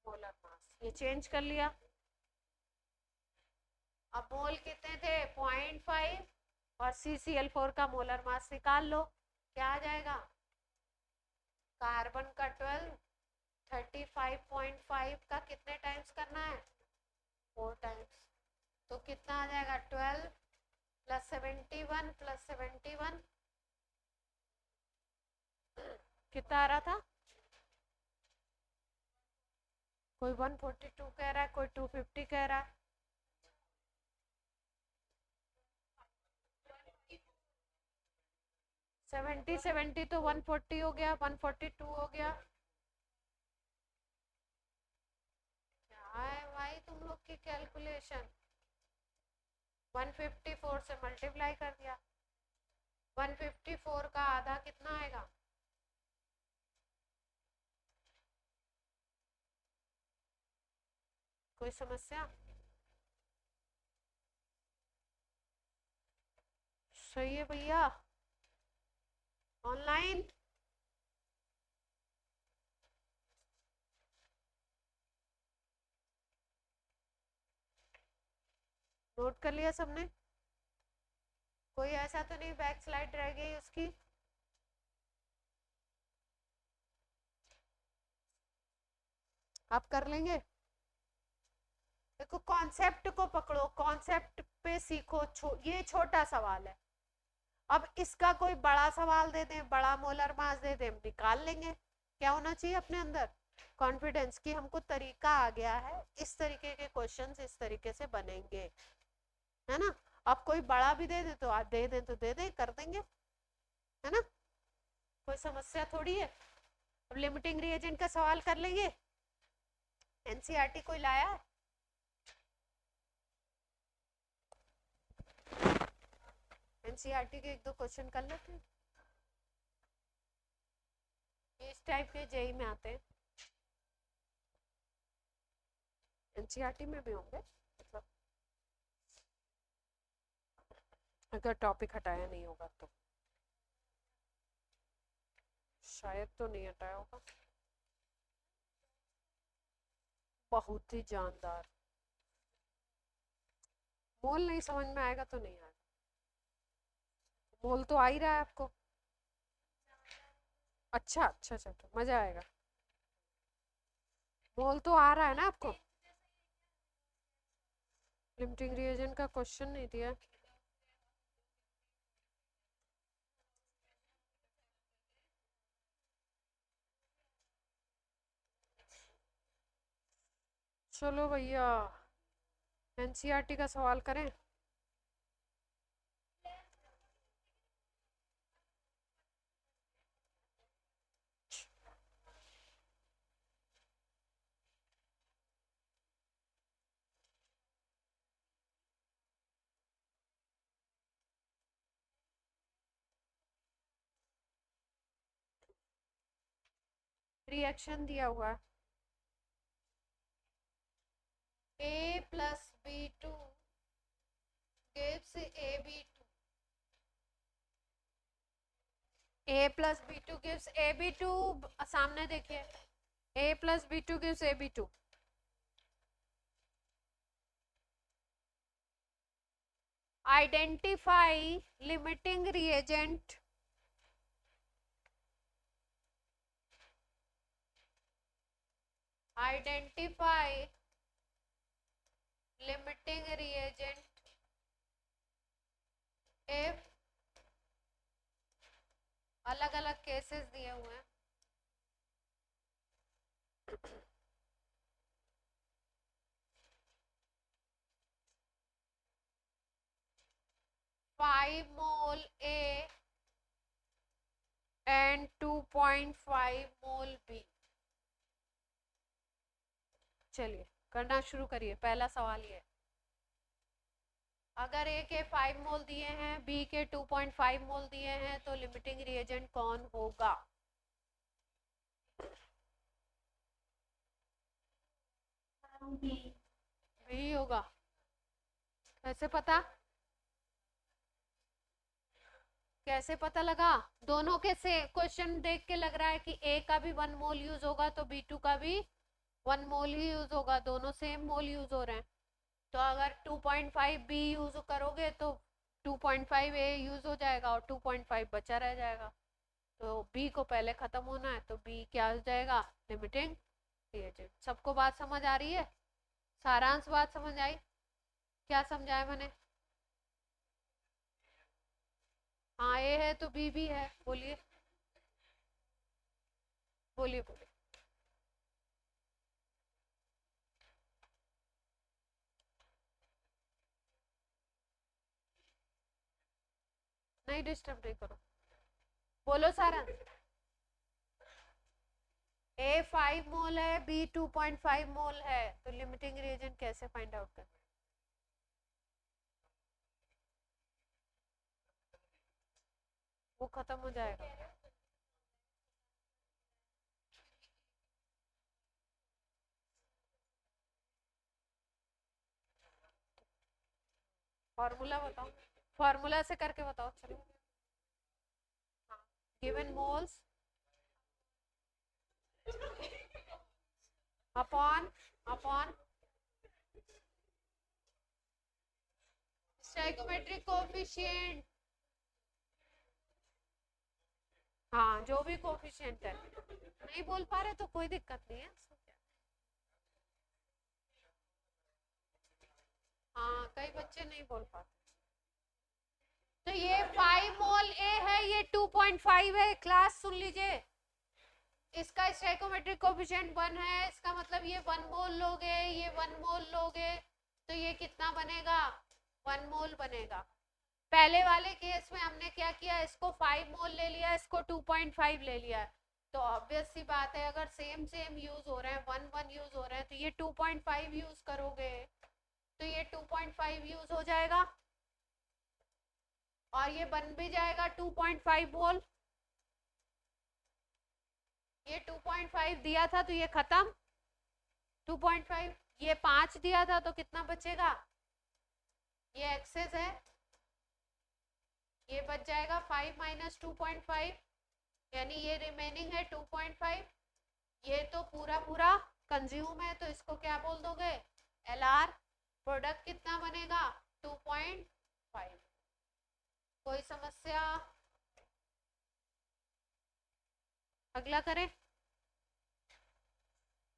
[SPEAKER 1] Molar mass. ये चेंज कर लिया। अब मोल कितने थे? 0.5, और CCl4 का मोलर मास निकाल लो। क्या आ जाएगा? कार्बन का 12 35.5 का कितने टाइम्स करना है? 4 टाइम्स। तो कितना आ जाएगा? 12 प्लस 71 प्लस 71 कितना आ रहा था? कोई 142 कह रहा है, कोई 250 कह रहा है। सेवेंटी तो 140 हो गया, 142 हो गया। क्या है भाई तुम लोग की कैलकुलेशन? 154 से मल्टीप्लाई कर दिया। 154 का आधा कितना आएगा? कोई समस्या? सही है भैया। ऑनलाइन नोट कर लिया सबने? कोई ऐसा तो नहीं बैक स्लाइड रह गई उसकी? आप कर लेंगे? देखो कॉन्सेप्ट को पकड़ो, कॉन्सेप्ट पे सीखो। ये छोटा सवाल है। अब इसका कोई बड़ा सवाल दे दें, बड़ा मोलर मास दे दें, निकाल लेंगे। क्या होना चाहिए अपने अंदर? कॉन्फिडेंस कि हमको तरीका आ गया है, इस तरीके के क्वेश्चंस इस तरीके से बनेंगे, है ना? अब कोई बड़ा भी दे दे तो आप दे दें तो दे दें, कर देंगे, है ना? कोई समस्या थोड़ी है। अब लिमिटिंग रिएजेंट का सवाल कर लेंगे। एनसीईआरटी कोई लाया? एनसीईआरटी के 1-2 क्वेश्चन कर लेते हैं। इस टाइप के जेई में आते हैं, एनसीईआरटी में भी होंगे, मतलब अगर टॉपिक हटाया नहीं होगा तो। शायद तो नहीं हटाया होगा। बहुत ही जानदार। मोल नहीं समझ में आएगा तो नहीं आएगा। मोल तो आ ही रहा है आपको। अच्छा अच्छा अच्छा, तो मजा आएगा। मोल तो आ रहा है ना आपको? लिमिटिंग रिएजेंट का क्वेश्चन नहीं दिया। चलो भैया एनसीईआरटी का सवाल करें। रिएक्शन दिया हुआ है A plus B2 gives AB2. A plus B2 gives AB2, सामने देखिए A plus B2 gives AB2. Identify limiting reagent. Identify limiting reagent if अलग अलग केसेस दिए हुए हैं। Five mole A and 2.5 mole B। चलिए करना शुरू करिए। पहला सवाल ये, अगर A के 5 मोल दिए हैं, B के 2.5 मोल दिए हैं, तो लिमिटिंग रिएजेंट कौन होगा? B होगा। कैसे पता? कैसे पता लगा? दोनों के से क्वेश्चन देख के लग रहा है कि A का भी 1 मोल यूज होगा तो B2 का भी 1 मोल ही यूज होगा। दोनों सेम मोल यूज हो रहे हैं। तो अगर 2.5 B यूज करोगे तो 2.5 A यूज हो जाएगा और 2.5 बचा रह जाएगा। तो B को पहले खत्म होना है, तो B क्या हो जाएगा? Limiting reagent. सबको बात समझ आ रही है? सारांश बात समझ आई? क्या समझाया मैंने? हाँ A है तो B भी है। बोलिए बोलिए बोलिए। नहीं डिस्टर्ब नहीं करो, बोलो सारांश। A 5 मोल है, B 2.5 मोल है, तो लिमिटिंग रिएजेंट कैसे फाइंड आउट करें? वो खत्म हो जाएगा। फॉर्मूला बताओ, फॉर्मूला से करके बताओ। चलो given moles upon stoichiometric coefficient. हाँ जो भी कोएफिशिएंट है। नहीं बोल पा रहे तो कोई दिक्कत नहीं है। हाँ कई बच्चे नहीं बोल पाते। तो ये 5 मोल A है, ये 2.5 है। क्लास सुन लीजिए, इसका स्टोइकोमेट्रिक कोएफिशिएंट 1 है। इसका मतलब ये 1 मोल लोगे, ये 1 मोल लोगे, तो ये कितना बनेगा? 1 मोल बनेगा। पहले वाले केस में हमने क्या किया? इसको 5 मोल ले लिया, इसको 2.5 ले लिया। तो ऑब्वियस सी बात है, अगर सेम सेम यूज हो रहे हैं, 1 यूज हो रहे हैं, तो ये 2.5 यूज करोगे तो ये 2.5 यूज हो जाएगा और ये बन भी जाएगा 2.5 मोल। ये 2.5 दिया था तो ये खत्म 2.5। ये 5 दिया था तो कितना बचेगा? ये एक्सेस है, ये बच जाएगा 5 माइनस 2.5, यानी ये रिमेनिंग है 2.5। ये तो पूरा पूरा कंज्यूम है, तो इसको क्या बोल दोगे? LR। प्रोडक्ट कितना बनेगा? 2.5। कोई समस्या? अगला करें।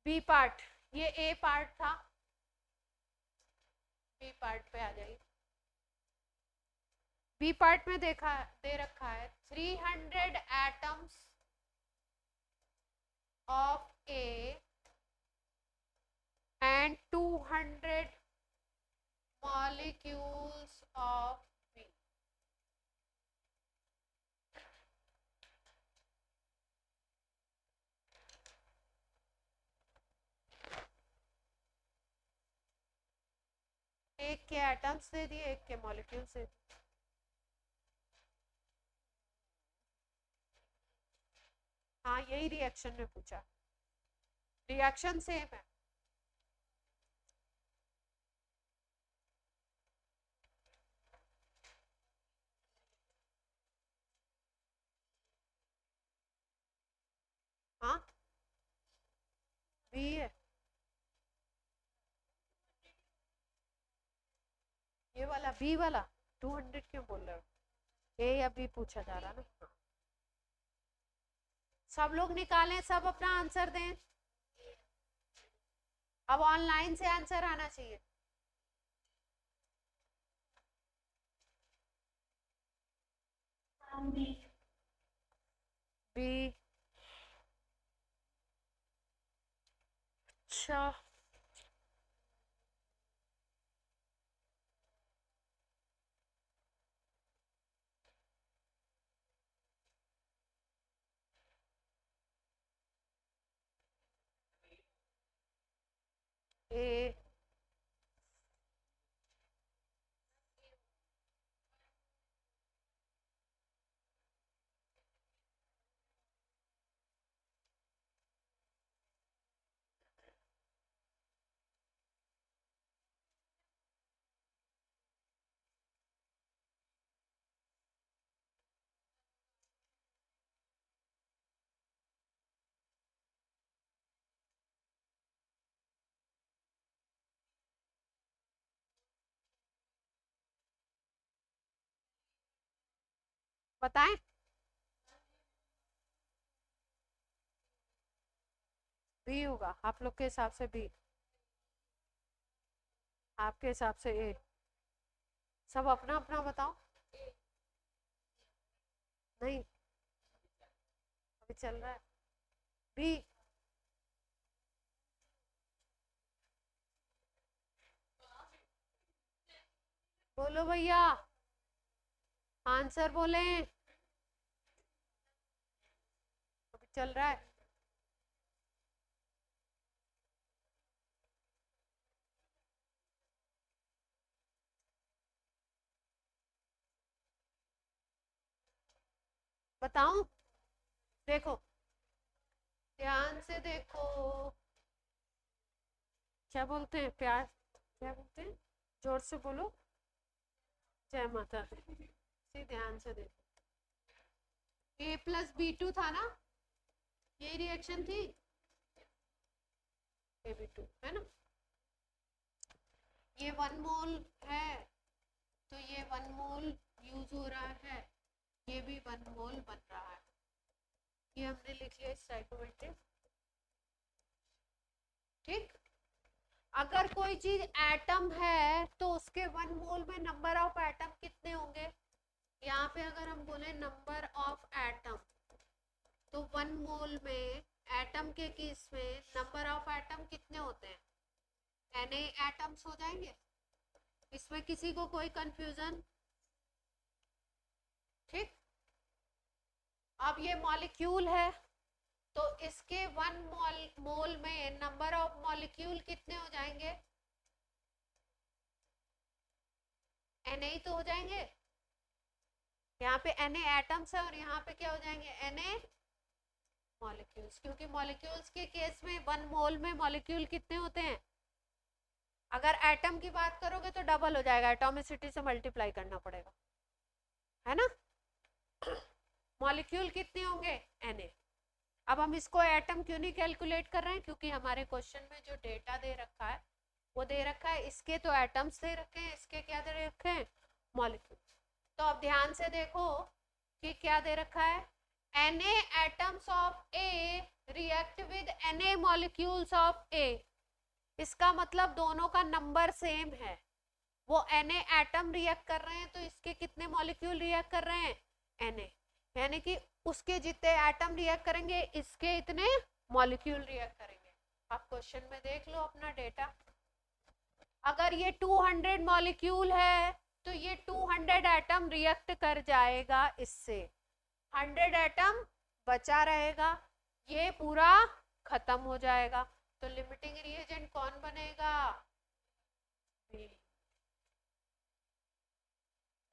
[SPEAKER 1] बी पार्ट, ये ए पार्ट था, बी पार्ट पे आ जाइए। बी पार्ट में देखा दे रखा है 300 atoms of A and 200 molecules of B. एक के एटम्स दे दिए, एक के मॉलिक्यूल्स दे दिए। हाँ यही रिएक्शन में पूछा, रिएक्शन सेम है। हाँ बी है, ये वाला बी वाला 200 क्यों बोल रहे हो? ए या बी पूछा जा रहा ना। सब लोग निकालें, सब अपना आंसर दें। अब ऑनलाइन से आंसर आना चाहिए। बी। अच्छा ए बताएं। बी होगा आप लोग के हिसाब से, बी, आपके हिसाब से ए। सब अपना अपना बताओ। नहीं अभी चल रहा है बी। बोलो भैया, आंसर बोले। अभी चल रहा है। बताऊं? देखो ध्यान से देखो, क्या बोलते हैं प्यार, क्या बोलते हैं, जोर से बोलो। जय माता दी। ध्यान से देखो, ए प्लस बी टू था ना, ये रिएक्शन थी, ए बी टू है ना। ये 1 मोल है तो ये 1 मोल यूज हो रहा है, ये भी 1 मोल बन रहा है। ये हमने लिख लिया स्टोइकोमेट्रिक। ठीक, अगर कोई चीज एटम है तो उसके 1 मोल में नंबर ऑफ एटम कितने होंगे? यहाँ पे अगर हम बोले नंबर ऑफ एटम, तो 1 मोल में एटम के केस में नंबर ऑफ एटम कितने होते हैं? Na एटम्स हो जाएंगे। इसमें किसी को कोई कंफ्यूजन? ठीक, अब ये मॉलिक्यूल है तो इसके 1 मोल में नंबर ऑफ मॉलिक्यूल कितने हो जाएंगे? Na ही तो हो जाएंगे। यहाँ पे Na एटम्स है और यहाँ पे क्या हो जाएंगे? Na मॉलिक्यूल्स, क्योंकि मॉलिक्यूल्स के केस में 1 मोल में मॉलिक्यूल कितने होते हैं? अगर एटम की बात करोगे तो डबल हो जाएगा, एटॉमिसिटी से मल्टीप्लाई करना पड़ेगा, है ना। मॉलिक्यूल कितने होंगे? Na। अब हम इसको एटम क्यों नहीं कैलकुलेट कर रहे हैं? क्योंकि हमारे क्वेश्चन में जो डेटा दे रखा है वो दे रखा है, इसके तो एटम्स दे रखे हैं, इसके क्या दे रखे हैं? मॉलिक्यूल। तो अब ध्यान से देखो कि क्या दे रखा है, Na atoms of A react with Na molecules of A। इसका मतलब दोनों का नंबर सेम है। वो Na एटम रिएक्ट कर रहे हैं तो इसके कितने मॉलिक्यूल रिएक्ट कर रहे हैं? Na, यानी कि उसके जितने एटम रिएक्ट करेंगे इसके इतने मॉलिक्यूल रिएक्ट करेंगे। आप क्वेश्चन में देख लो अपना डेटा। अगर ये 200 मॉलिक्यूल है तो ये 200 एटम रिएक्ट कर जाएगा इससे, 100 एटम बचा रहेगा, ये पूरा खत्म हो जाएगा। तो लिमिटिंग रिएजेंट कौन बनेगा? B।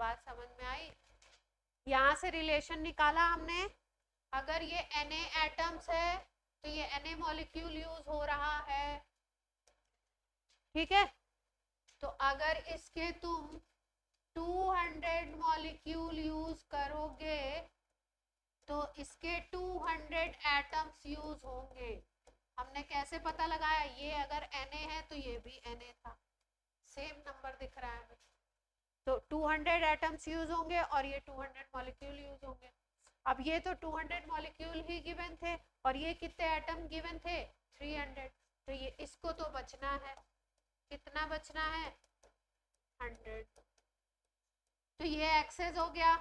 [SPEAKER 1] बात समझ में आई? यहां से रिलेशन निकाला हमने, अगर ये Na एटम्स है तो ये Na मॉलिक्यूल यूज हो रहा है, ठीक है। तो अगर इसके तुम 200 मॉलिक्यूल यूज करोगे तो इसके 200 एटम्स यूज होंगे। हमने कैसे पता लगाया? ये अगर Na है तो ये भी Na था, सेम नंबर दिख रहा है। तो 200 एटम्स यूज होंगे और ये 200 मॉलिक्यूल यूज होंगे। अब ये तो 200 मॉलिक्यूल ही गिवन थे और ये कितने एटम गिवन थे? 300। तो ये इसको तो बचना है, कितना बचना है? 100। तो ये एक्सेस हो गया,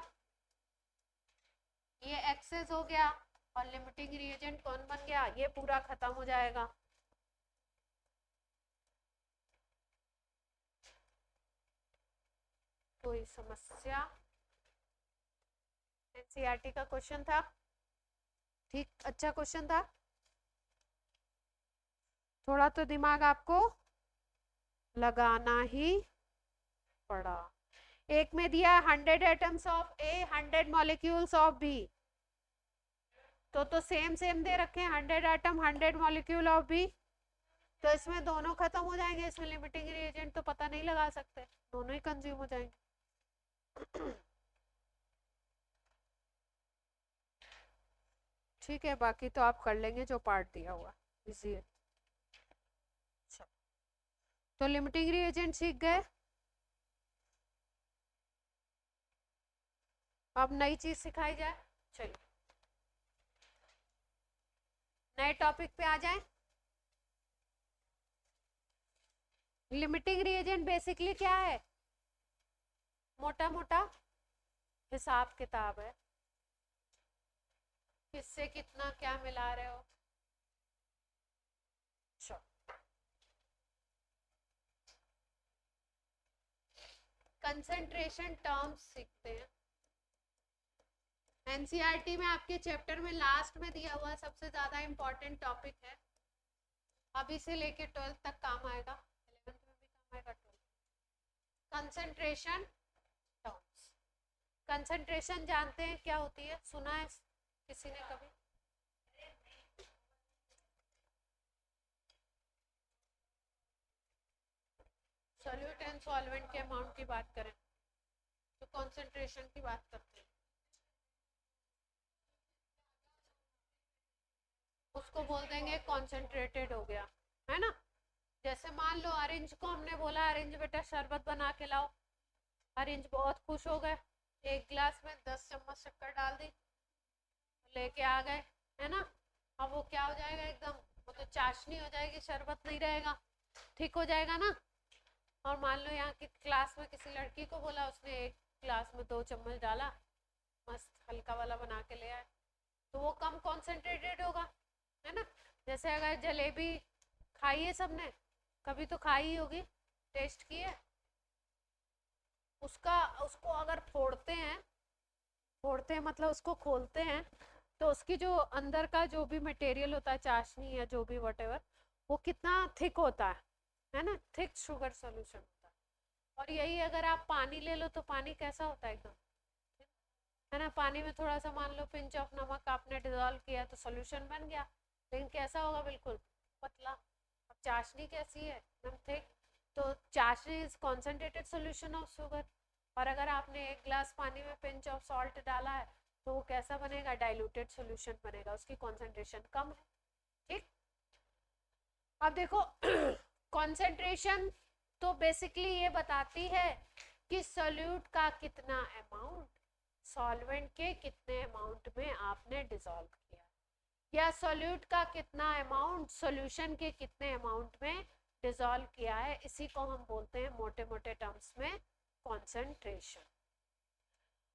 [SPEAKER 1] ये एक्सेस हो गया, और लिमिटिंग रिएजेंट कौन बन गया? ये पूरा खत्म हो जाएगा। कोई समस्या? एनसीईआरटी का क्वेश्चन था, ठीक, अच्छा क्वेश्चन था। थोड़ा तो दिमाग आपको लगाना ही पड़ा। एक में दिया 100 atoms of A, 100 molecules of B, तो सेम सेम दे रखे हैं, 100 एटम 100 मॉलिक्यूल ऑफ बी। तो इसमें दोनों खत्म हो जाएंगे, इसमें लिमिटिंग रिएजेंट तो पता नहीं लगा सकते, दोनों ही कंज्यूम हो जाएंगे। ठीक है, बाकी तो आप कर लेंगे जो पार्ट दिया हुआ, इजी है। तो लिमिटिंग रिएजेंट सीख गए। अब नई चीज सिखाई जाए, चलिए नए टॉपिक पे आ जाए। लिमिटिंग रिएजेंट बेसिकली क्या है? मोटा मोटा हिसाब किताब है, किससे कितना क्या मिला रहे हो। कंसंट्रेशन टर्म्स सीखते हैं। एनसीईआरटी में आपके चैप्टर में लास्ट में दिया हुआ सबसे ज्यादा इंपॉर्टेंट टॉपिक है, अभी से लेके 12th तक काम आएगा, 11th में भी काम आएगा, 12th। Concentration terms. कंसंट्रेशन जानते हैं क्या होती है? सुना है किसी ने कभी? सॉल्यूट एंड सॉल्वेंट के अमाउंट की बात करें तो कंसंट्रेशन की बात करते हैं, उसको बोल देंगे कॉन्सेंट्रेटेड हो गया, है ना। जैसे मान लो ऑरेंज को हमने बोला ऑरेंज बेटा शरबत बना के लाओ, ऑरेंज बहुत खुश हो गए, एक गिलास में 10 चम्मच शक्कर डाल दी, लेके आ गए, है ना। अब वो क्या हो जाएगा? एकदम वो तो चाशनी हो जाएगी, शरबत नहीं रहेगा, ठीक हो जाएगा ना। और मान लो यहाँ की क्लास में किसी लड़की को बोला, उसने एक गिलास में 2 चम्मच डाला, मस्त हल्का वाला बना के ले आए, तो वो कम कॉन्सेंट्रेटेड होगा, है ना। जैसे अगर जलेबी खाई है सबने, कभी तो खाई ही होगी, टेस्ट की है उसको अगर फोड़ते हैं मतलब उसको खोलते हैं, तो उसकी जो अंदर का जो भी मटेरियल होता है, चाशनी या जो भी वटेवर, वो कितना थिक होता है ना, थिक शुगर सोल्यूशन होता है। और यही अगर आप पानी ले लो तो पानी कैसा होता है? एकदम, है ना। पानी में थोड़ा सा मान लो पिंच ऑफ नमक आपने डिजोल्व किया तो सोल्यूशन बन गया, लेकिन कैसा होगा? बिल्कुल पतला। अब चाशनी कैसी है? एकदम थिक। तो चाशनी is concentrated solution of sugar, और अगर आपने एक ग्लास पानी में पिंच ऑफ सॉल्ट डाला है तो वो कैसा बनेगा? डाइल्यूटेड सोल्यूशन बनेगा, उसकी कॉन्सेंट्रेशन कम है, ठीक। अब देखो कॉन्सेंट्रेशन तो बेसिकली ये बताती है कि सोल्यूट का कितना अमाउंट सॉल्वेंट के कितने अमाउंट में आपने डिसॉल्व किया, या सोल्यूट का कितना अमाउंट सॉल्यूशन के कितने अमाउंट में डिसॉल्व किया है। इसी को हम बोलते हैं मोटे मोटे टर्म्स में कॉन्सेंट्रेशन।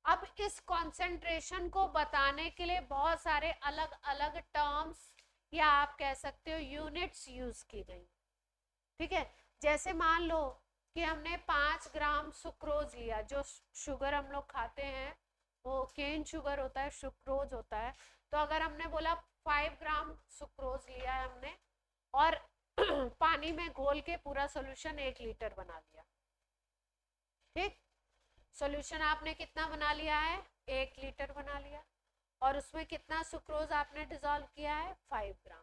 [SPEAKER 1] अब इस कॉन्सेंट्रेशन को बताने के लिए बहुत सारे अलग अलग टर्म्स या आप कह सकते हो यूनिट्स यूज की गई। ठीक है, जैसे मान लो कि हमने 5 ग्राम सुक्रोज लिया, जो शुगर हम लोग खाते हैं वो केन शुगर होता है, सुक्रोज होता है। तो अगर हमने बोला 5 ग्राम सुक्रोज लिया है हमने और पानी में घोल के पूरा सोल्यूशन 1 लीटर बना लिया। ठीक, सोल्यूशन आपने कितना बना लिया है, 1 लीटर बना लिया, और उसमें कितना सुक्रोज आपने डिसॉल्व किया है, 5 ग्राम।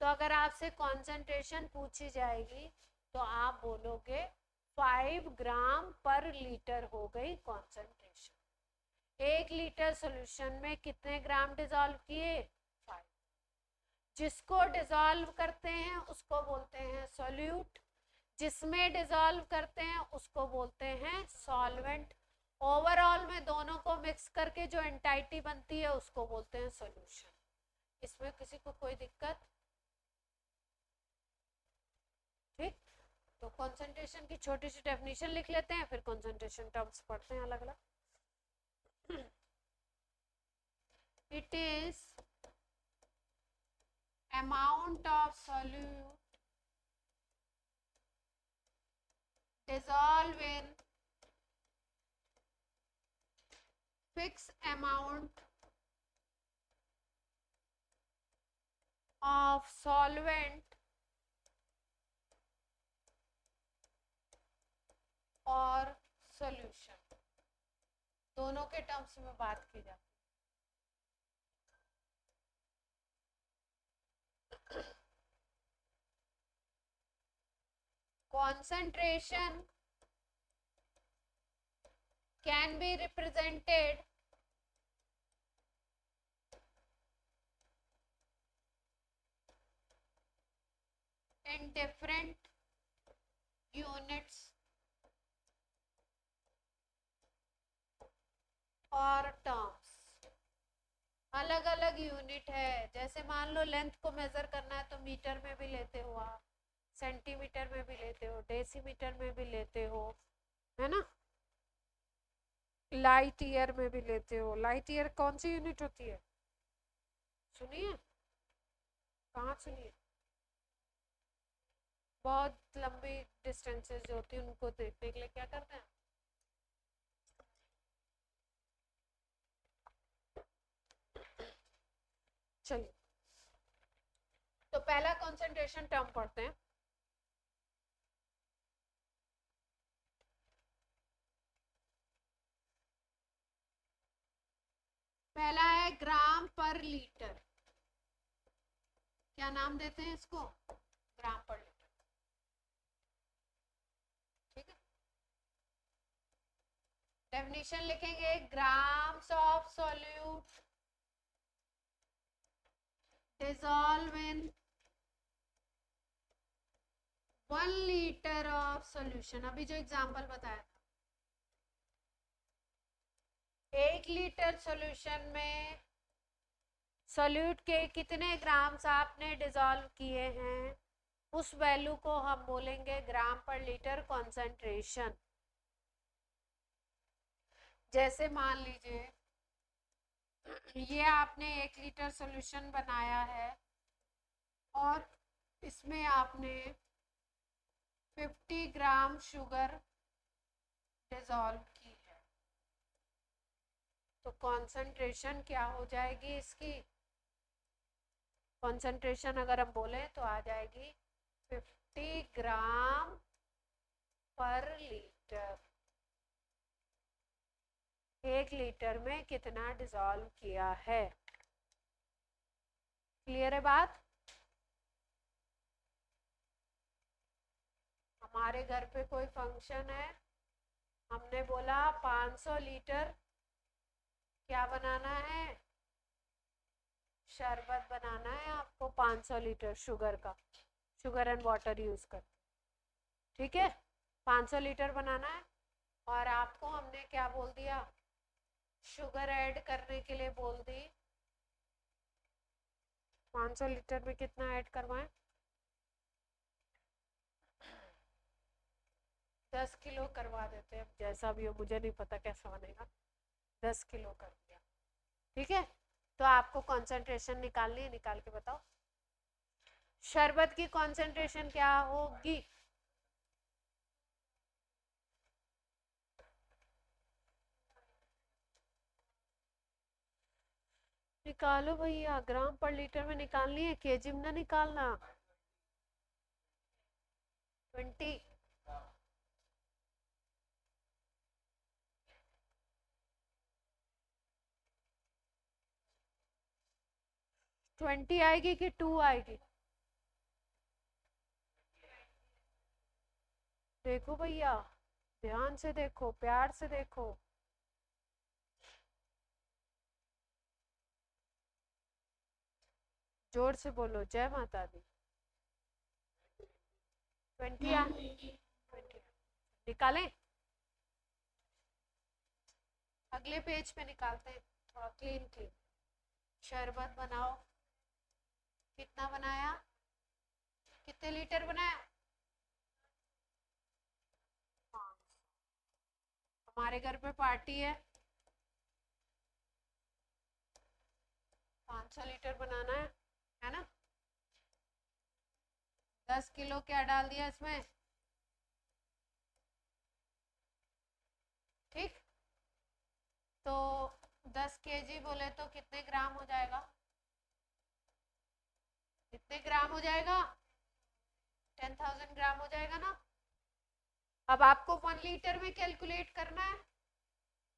[SPEAKER 1] तो अगर आपसे कॉन्सेंट्रेशन पूछी जाएगी तो आप बोलोगे 5 ग्राम पर लीटर हो गई कॉन्सेंट्रेशन। 1 लीटर सोल्यूशन में कितने ग्राम डिसॉल्व किए, 5। जिसको डिसॉल्व करते हैं उसको बोलते हैं सॉल्यूट, जिसमें डिसॉल्व करते हैं उसको बोलते हैं सॉल्वेंट। ओवरऑल में दोनों को मिक्स करके जो एंटाइटी बनती है उसको बोलते हैं सॉल्यूशन। इसमें किसी को कोई दिक्कत? ठीक, तो कंसंट्रेशन की छोटी सी डेफिनेशन लिख लेते हैं, फिर कंसंट्रेशन टर्म्स पढ़ते हैं अलग अलग। It is amount of solute dissolve in fixed amount of solvent और solution, दोनों के टर्म्स में बात की जाती है। Concentration can be represented in different units और टर्म्स। अलग अलग यूनिट है, जैसे मान लो लेंथ को मेजर करना है तो मीटर में भी लेते हो आप, सेंटीमीटर में भी लेते हो, डेसीमीटर में भी लेते हो, है ना, लाइट ईयर में भी लेते हो। लाइट ईयर कौन सी यूनिट होती है, सुनिए, कहाँ सुनिए, बहुत लंबी डिस्टेंसेस जो होती है उनको देखने के लिए क्या करते हैं, चलिए तो पहला कंसंट्रेशन टर्म पढ़ते हैं। पहला है ग्राम पर लीटर, क्या नाम देते हैं इसको, ग्राम पर लीटर। ठीक है, डेफिनेशन लिखेंगे, grams of solute dissolve in 1 litre of solution. अभी जो एग्जांपल बताया था, 1 लीटर सॉल्यूशन में सॉल्यूट के कितने ग्राम्स आपने डिसॉल्व किए हैं, उस वैल्यू को हम बोलेंगे ग्राम पर लीटर कॉन्सेंट्रेशन। जैसे मान लीजिए ये आपने 1 लीटर सॉल्यूशन बनाया है और इसमें आपने 50 ग्राम शुगर डिसॉल्व की है, तो कॉन्सेंट्रेशन क्या हो जाएगी इसकी, कॉन्सेंट्रेशन अगर हम बोले तो आ जाएगी 50 ग्राम पर लीटर। 1 लीटर में कितना डिसॉल्व किया है, क्लियर है बात। हमारे घर पे कोई फंक्शन है, हमने बोला 500 लीटर क्या बनाना है, शरबत बनाना है आपको, 500 लीटर शुगर का, शुगर एंड वाटर यूज कर, ठीक है, 500 लीटर बनाना है और आपको हमने क्या बोल दिया, शुगर ऐड करने के लिए बोल दी 500 लीटर में कितना ऐड करवाएं, 10 किलो करवा देते हैं, जैसा भी हो, मुझे नहीं पता कैसा बनेगा, 10 किलो कर दिया। ठीक है, तो आपको कंसंट्रेशन निकालनी है, निकाल के बताओ। शरबत की कॉन्सेंट्रेशन क्या होगी? निकालो भैया, ग्राम पर लीटर में निकालनी है, केजी में ना निकालना। 20। 20 आएगी कि 2 आएगी? देखो भैया, ध्यान से देखो, प्यार से देखो। जोर से बोलो, जय माता दी। 20 निकालें? अगले पेज पे निकालते हैं, थोड़ा क्लीन क्लीन। शरबत बनाओ। कितना बनाया? कितने लीटर बनाया? हमारे घर पे पार्टी है, 500 लीटर बनाना है ना? 10 किलो क्या डाल दिया इसमें? ठीक, तो 10 केजी बोले तो कितने ग्राम हो जाएगा? कितने ग्राम हो जाएगा? 10,000 ग्राम हो जाएगा ना? अब आपको 1 लीटर में कैलकुलेट करना है।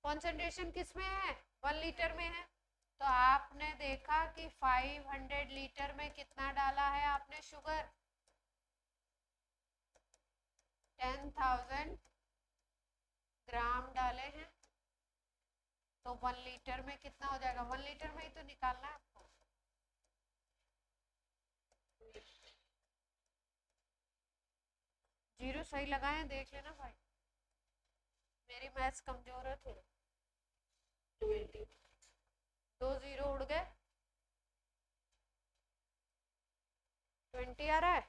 [SPEAKER 1] कॉन्सेंट्रेशन किस में है? 1 लीटर में है। तो आपने देखा कि 500 लीटर में कितना डाला है आपने शुगर? 10,000 ग्राम डाले हैं। तो 1 लीटर में कितना हो जाएगा? 1 लीटर में ही तो निकालना है आपको। जीरो सही लगाए, देख लेना भाई, मेरी मैथ्स कमजोर है थोड़ी। 20, 2 जीरो उड़ गए। 20 आ रहा है।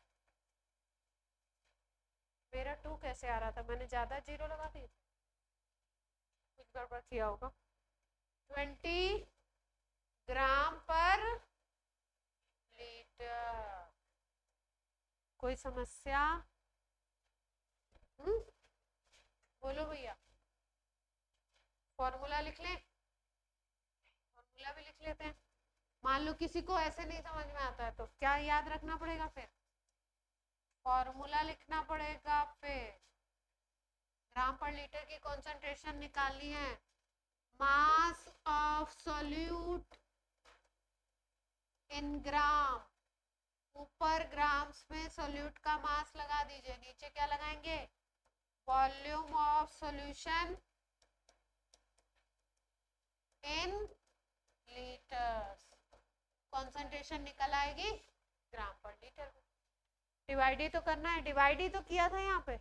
[SPEAKER 1] मेरा 2 कैसे आ रहा था? मैंने ज्यादा जीरो लगा दिए, कुछ गड़बड़ किया होगा। 20 ग्राम पर लीटर। कोई समस्या? बोलो भैया। फॉर्मूला लिख लें? फॉर्मूला भी लिख लेते हैं। मान लो किसी को ऐसे नहीं समझ में आता है तो क्या याद रखना पड़ेगा? फिर फॉर्मूला लिखना पड़ेगा। फिर ग्राम पर लीटर की कॉन्सेंट्रेशन निकालनी है। मास ऑफ सॉल्यूट इन ग्राम। ऊपर ग्राम्स में सॉल्यूट का मास लगा दीजिए, नीचे क्या लगाएंगे? Volume of solution in litres. Concentration निकल आएगी ग्राम पर लीटर में। डिवाइड ही तो करना है, डिवाइड ही तो किया था यहाँ पे।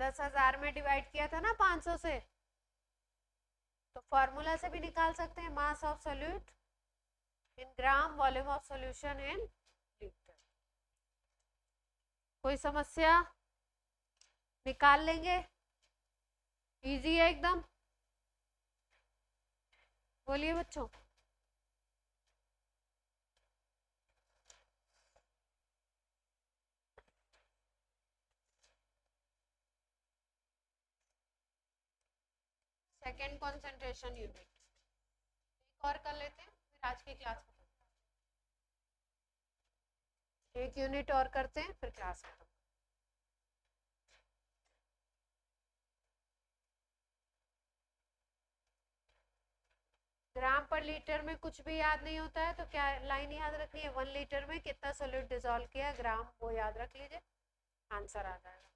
[SPEAKER 1] 10,000 में डिवाइड किया था ना 500 से, तो फॉर्मूला से भी निकाल सकते हैं। Mass of solute in gram, volume of solution in litre. कोई समस्या? निकाल लेंगे, इजी है एकदम। बोलिए बच्चों। सेकेंड कॉन्सेंट्रेशन यूनिट एक और कर लेते हैं, फिर आज की क्लास खत्म। एक यूनिट और करते हैं, फिर क्लास खत्म। ग्राम पर लीटर में कुछ भी याद नहीं होता है तो क्या लाइन याद रखनी है? 1 लीटर में कितना सोल्यूट डिसॉल्व किया है, ग्राम, वो याद रख लीजिए, आंसर आ जाएगा।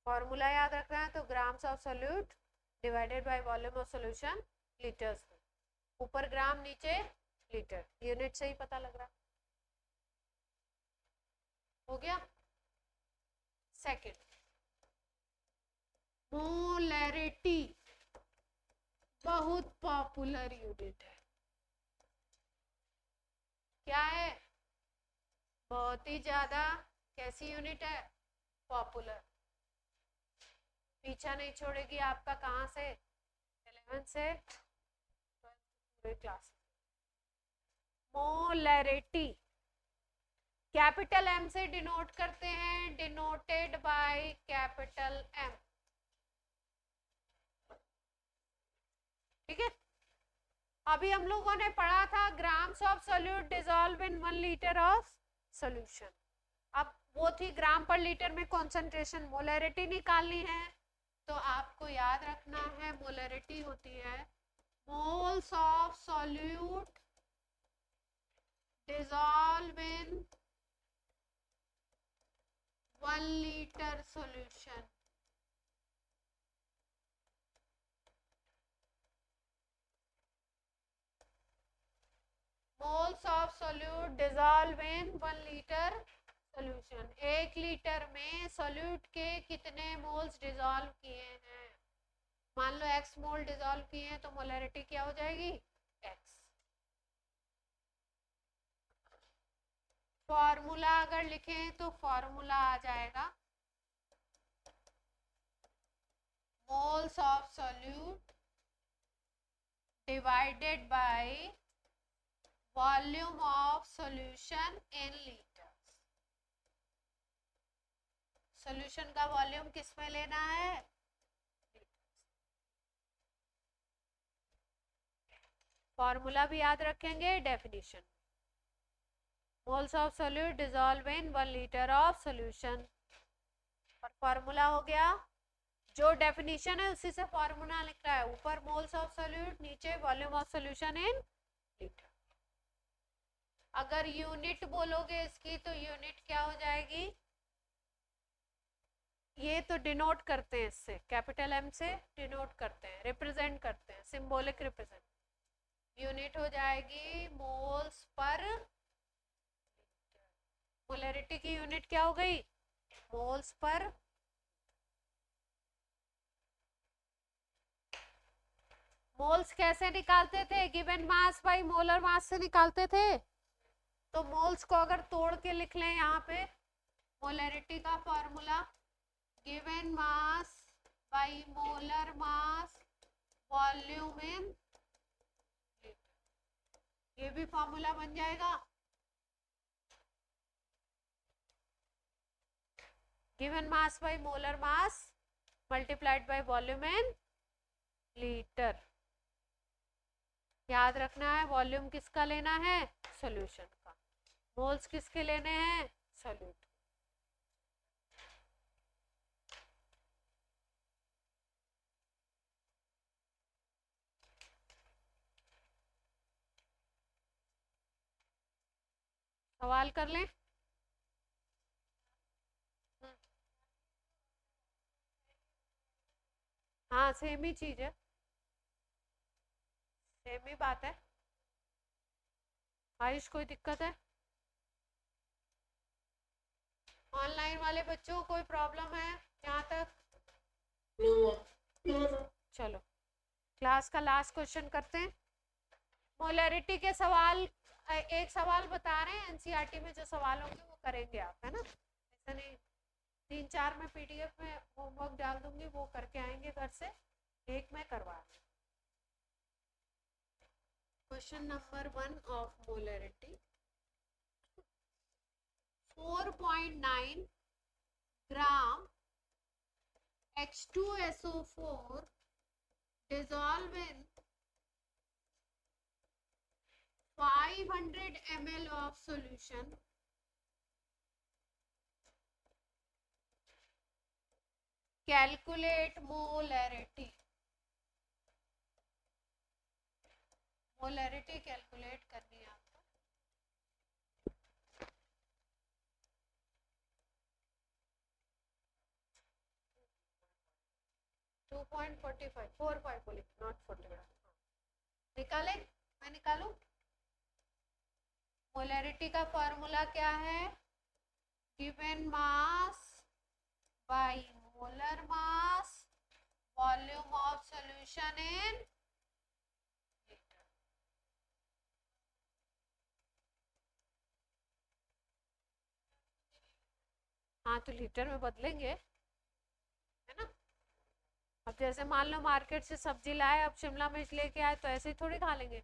[SPEAKER 1] फॉर्मूला याद रखना है तो grams of solute divided by volume of solution litres में। ऊपर ग्राम, नीचे लीटर, यूनिट से ही पता लग रहा। हो गया। सेकंड, मोलैरिटी, बहुत पॉपुलर यूनिट है। क्या है? बहुत ही ज्यादा कैसी यूनिट है? पॉपुलर। पीछा नहीं छोड़ेगी आपका, कहाँ से? 11 से 12 पूरे क्लास। मोलैरिटी कैपिटल एम से डिनोट करते हैं, डिनोटेड बाय कैपिटल एम। ठीक है, अभी हम लोगों ने पढ़ा था grams of solute dissolve in 1 litre of solution. अब वो थी ग्राम पर लीटर में कॉन्सेंट्रेशन, मोलैरिटी निकालनी है तो आपको याद रखना है मोलैरिटी होती है moles of solute dissolve in 1 litre solution. Moles of solute dissolve in 1 litre solution. 1 litre में सोल्यूट के कितने मोल्स डिसॉल्व किए हैं? मान लो x मोल डिसॉल्व किए हैं तो मोलैरिटी क्या हो जाएगी? x। फॉर्मूला अगर लिखें तो फॉर्मूला आ जाएगा moles of solute divided by volume of solution in litres. Solution का वॉल्यूम किस में लेना है? फॉर्मूला भी याद रखेंगे, definition moles of solute dissolve in 1 litre of solution. और फॉर्मूला हो गया, जो डेफिनेशन है उसी से फॉर्मूला लिख रहा है, ऊपर मोल्स ऑफ सोल्यूट, नीचे volume of solution in litre. अगर यूनिट बोलोगे इसकी तो यूनिट क्या हो जाएगी? ये तो डिनोट करते हैं इससे, कैपिटल एम से डिनोट करते हैं, रिप्रेजेंट करते हैं, सिंबॉलिक रिप्रेजेंट। यूनिट हो जाएगी मोल्स पर। मोलैरिटी की यूनिट क्या हो गई? Moles per. मोल्स कैसे निकालते थे? Given mass by molar mass से निकालते थे। तो मोल्स को अगर तोड़ के लिख लें यहाँ पे, मोलैरिटी का formula given mass by molar mass volume इन, ये भी फॉर्मूला बन जाएगा। Given mass by molar mass multiplied by volume in litre. याद रखना है वॉल्यूम किसका लेना है? सॉल्यूशन का। मोल्स किसके लेने हैं? सॉल्यूट। सवाल कर लें। हाँ सेम ही चीज है, सेम ही बात है। आयुष कोई दिक्कत है? ऑनलाइन वाले बच्चों कोई प्रॉब्लम है यहाँ तक? चलो क्लास का लास्ट क्वेश्चन करते हैं। मोलैरिटी के सवाल, एक सवाल बता रहे हैं, एनसीईआरटी में जो सवाल होंगे वो करेंगे आप, है ना? ऐसा नहीं, 3-4 में पीडीएफ में होमवर्क डाल दूंगी, वो करके आएंगे घर से, एक में करवा। Question number 1 of molarity, 4.9 gram H2SO4 dissolve in 500 ml of solution calculate molarity। Molarity calculate करनी है आपको। टू 2.45 बोली, नॉट 45। निकाले, मैं निकालू। मोलैरिटी का फॉर्मूला क्या है? Given mass by molar mass volume of solution in litre. हाँ तो लीटर में बदलेंगे, है ना? अब जैसे मान लो मार्केट से सब्जी लाए, अब शिमला मिर्च लेके आए तो ऐसे ही थोड़ी खा लेंगे,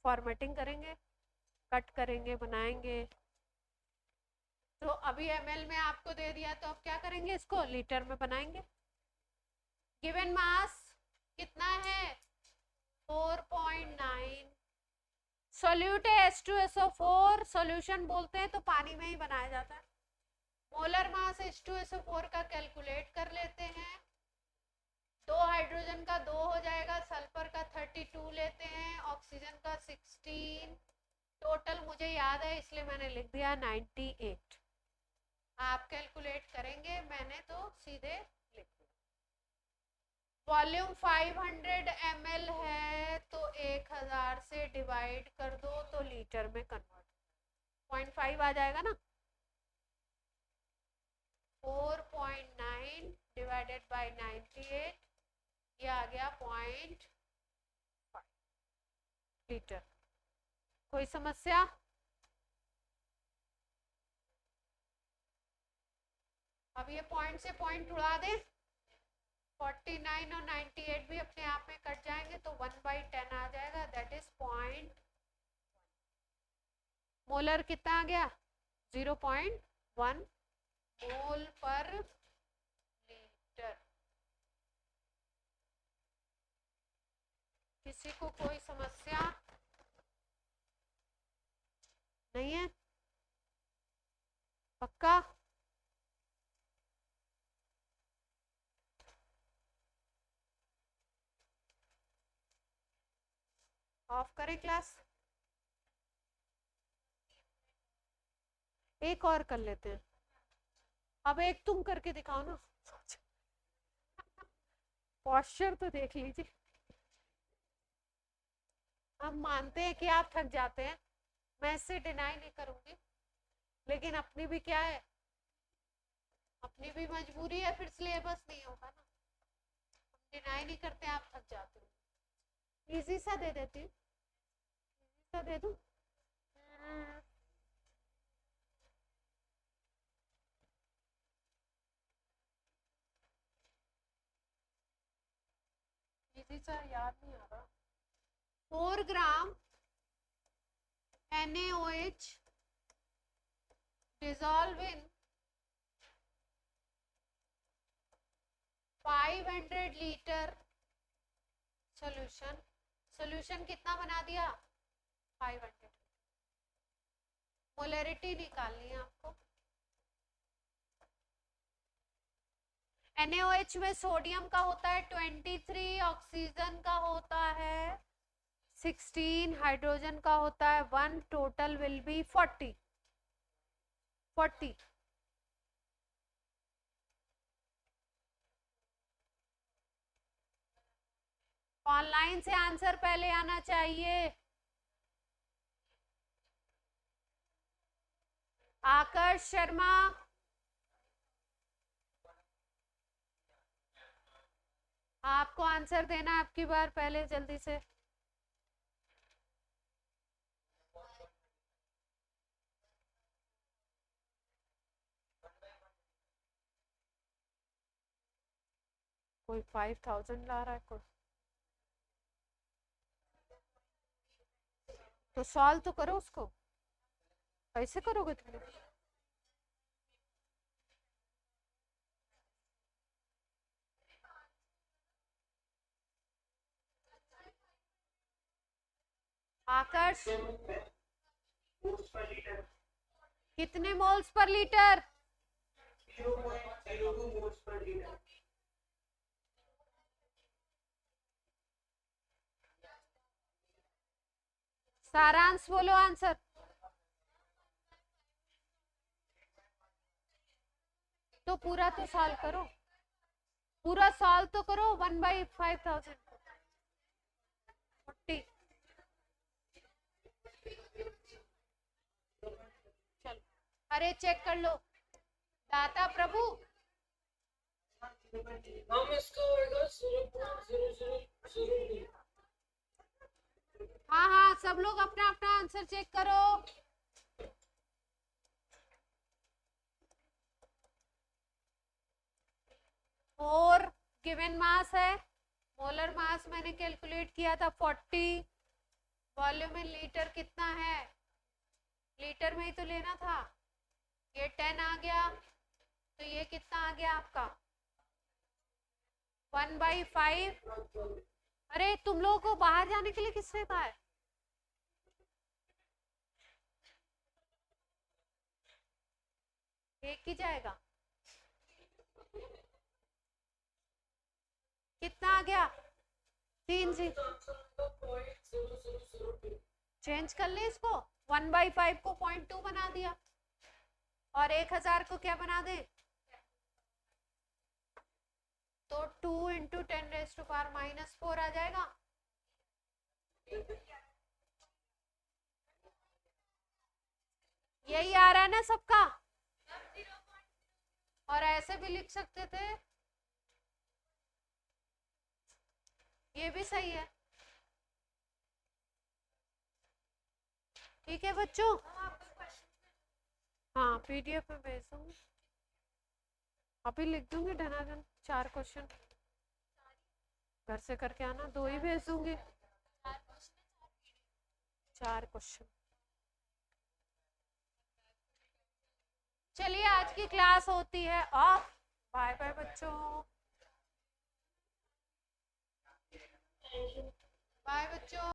[SPEAKER 1] फॉर्मेटिंग करेंगे। कट करेंगे, बनाएंगे। तो अभी ml में आपको दे दिया, तो अब क्या करेंगे, इसको लीटर में बनाएंगे। गिवन मास कितना है, 4.9। सोल्यूट है H2SO4, सॉल्यूशन बोलते हैं तो पानी में ही बनाया जाता है। मोलर मास H2SO4 का कैलकुलेट कर लेते हैं। 2 हाइड्रोजन का 2 हो जाएगा, सल्फर का 32 लेते हैं, ऑक्सीजन का 16। टोटल मुझे याद है इसलिए मैंने लिख दिया 98। आप कैलकुलेट करेंगे, मैंने तो सीधे लिख दिया। वॉल्यूम 500 ml है तो 1000 से डिवाइड कर दो तो लीटर में कन्वर्ट 0.5 आ जाएगा ना। 4.9 डिवाइडेड बाय 98, ये आ गया 0.5 लीटर। कोई समस्या? अब ये पॉइंट से पॉइंट उड़ा दें, 49 और 98 भी अपने आप में कट जाएंगे तो 1/10 आ जाएगा, दैट इज 0.1। मोलर कितना आ गया, 0.1 मोल पर लीटर। किसी को कोई समस्या नहीं है? पक्का? ऑफ करें क्लास, एक और कर लेते हैं। अब एक तुम करके दिखाओ ना, पॉस्चर तो देख लीजिए। हम मानते हैं कि आप थक जाते हैं, मैं इससे डिनाई नहीं करूंगी, लेकिन अपनी भी क्या है, अपनी भी मजबूरी है, फिर सिलेबस नहीं होगा ना। हम डिनाई नहीं करते, आप थक जाते हो। इजी सा दे देती हूँ, इजी सा दे दूँ। इजी सा याद नहीं आ रहा। 4 ग्राम NaOH dissolve in 500 litre solution. Solution कितना बना दिया, 500। मोलरिटी निकालनी है आपको। NaOH में सोडियम का होता है 23, ऑक्सीजन का होता है 16, हाइड्रोजन का होता है 1, टोटल विल बी 40। ऑनलाइन से आंसर पहले आना चाहिए। आकर्ष शर्मा, आपको आंसर देना है आपकी बार, पहले जल्दी से। कोई 5000 ला रहा है, कोई तो सॉल्व तो करो उसको। कैसे करोगे तुम? आकर्ष, कितने moles per litre?
[SPEAKER 2] 0.02 moles per litre.
[SPEAKER 1] सारांश बोलो आंसर। तो पूरा तो सॉल्व करो, पूरा सॉल्व तो करो। 1/5000 40। चलो, अरे चेक कर लो दाता प्रभु।
[SPEAKER 2] हम इसको 0.0002।
[SPEAKER 1] हाँ हाँ, सब लोग अपना अपना आंसर चेक करो। और गिवन मास है, मोलर मास मैंने कैलकुलेट किया था 40, वॉल्यूम इन लीटर कितना है लीटर में ही तो लेना था। ये 10 आ गया, तो ये कितना आ गया आपका 1/5। अरे तुम लोगों को बाहर जाने के लिए किसने कहा है? एक ही जाएगा। कितना आ गया 3 से चेंज कर ले इसको। 1/5 को 0.2 बना दिया और 1000 को क्या बना दे, तो 2 × 10⁻⁻⁴ आ जाएगा। यही आ रहा है ना सबका? और ऐसे भी लिख सकते थे, ये भी सही है। ठीक है बच्चों, हाँ पीडीएफ में भेज दूंगी, अभी लिख दूंगी धनाधन 4 क्वेश्चन, घर से करके आना, 2 ही भेज दूंगी, 4 क्वेश्चन। चलिए आज की क्लास होती है ऑफ। बाय बाय बच्चों, बाय बच्चों।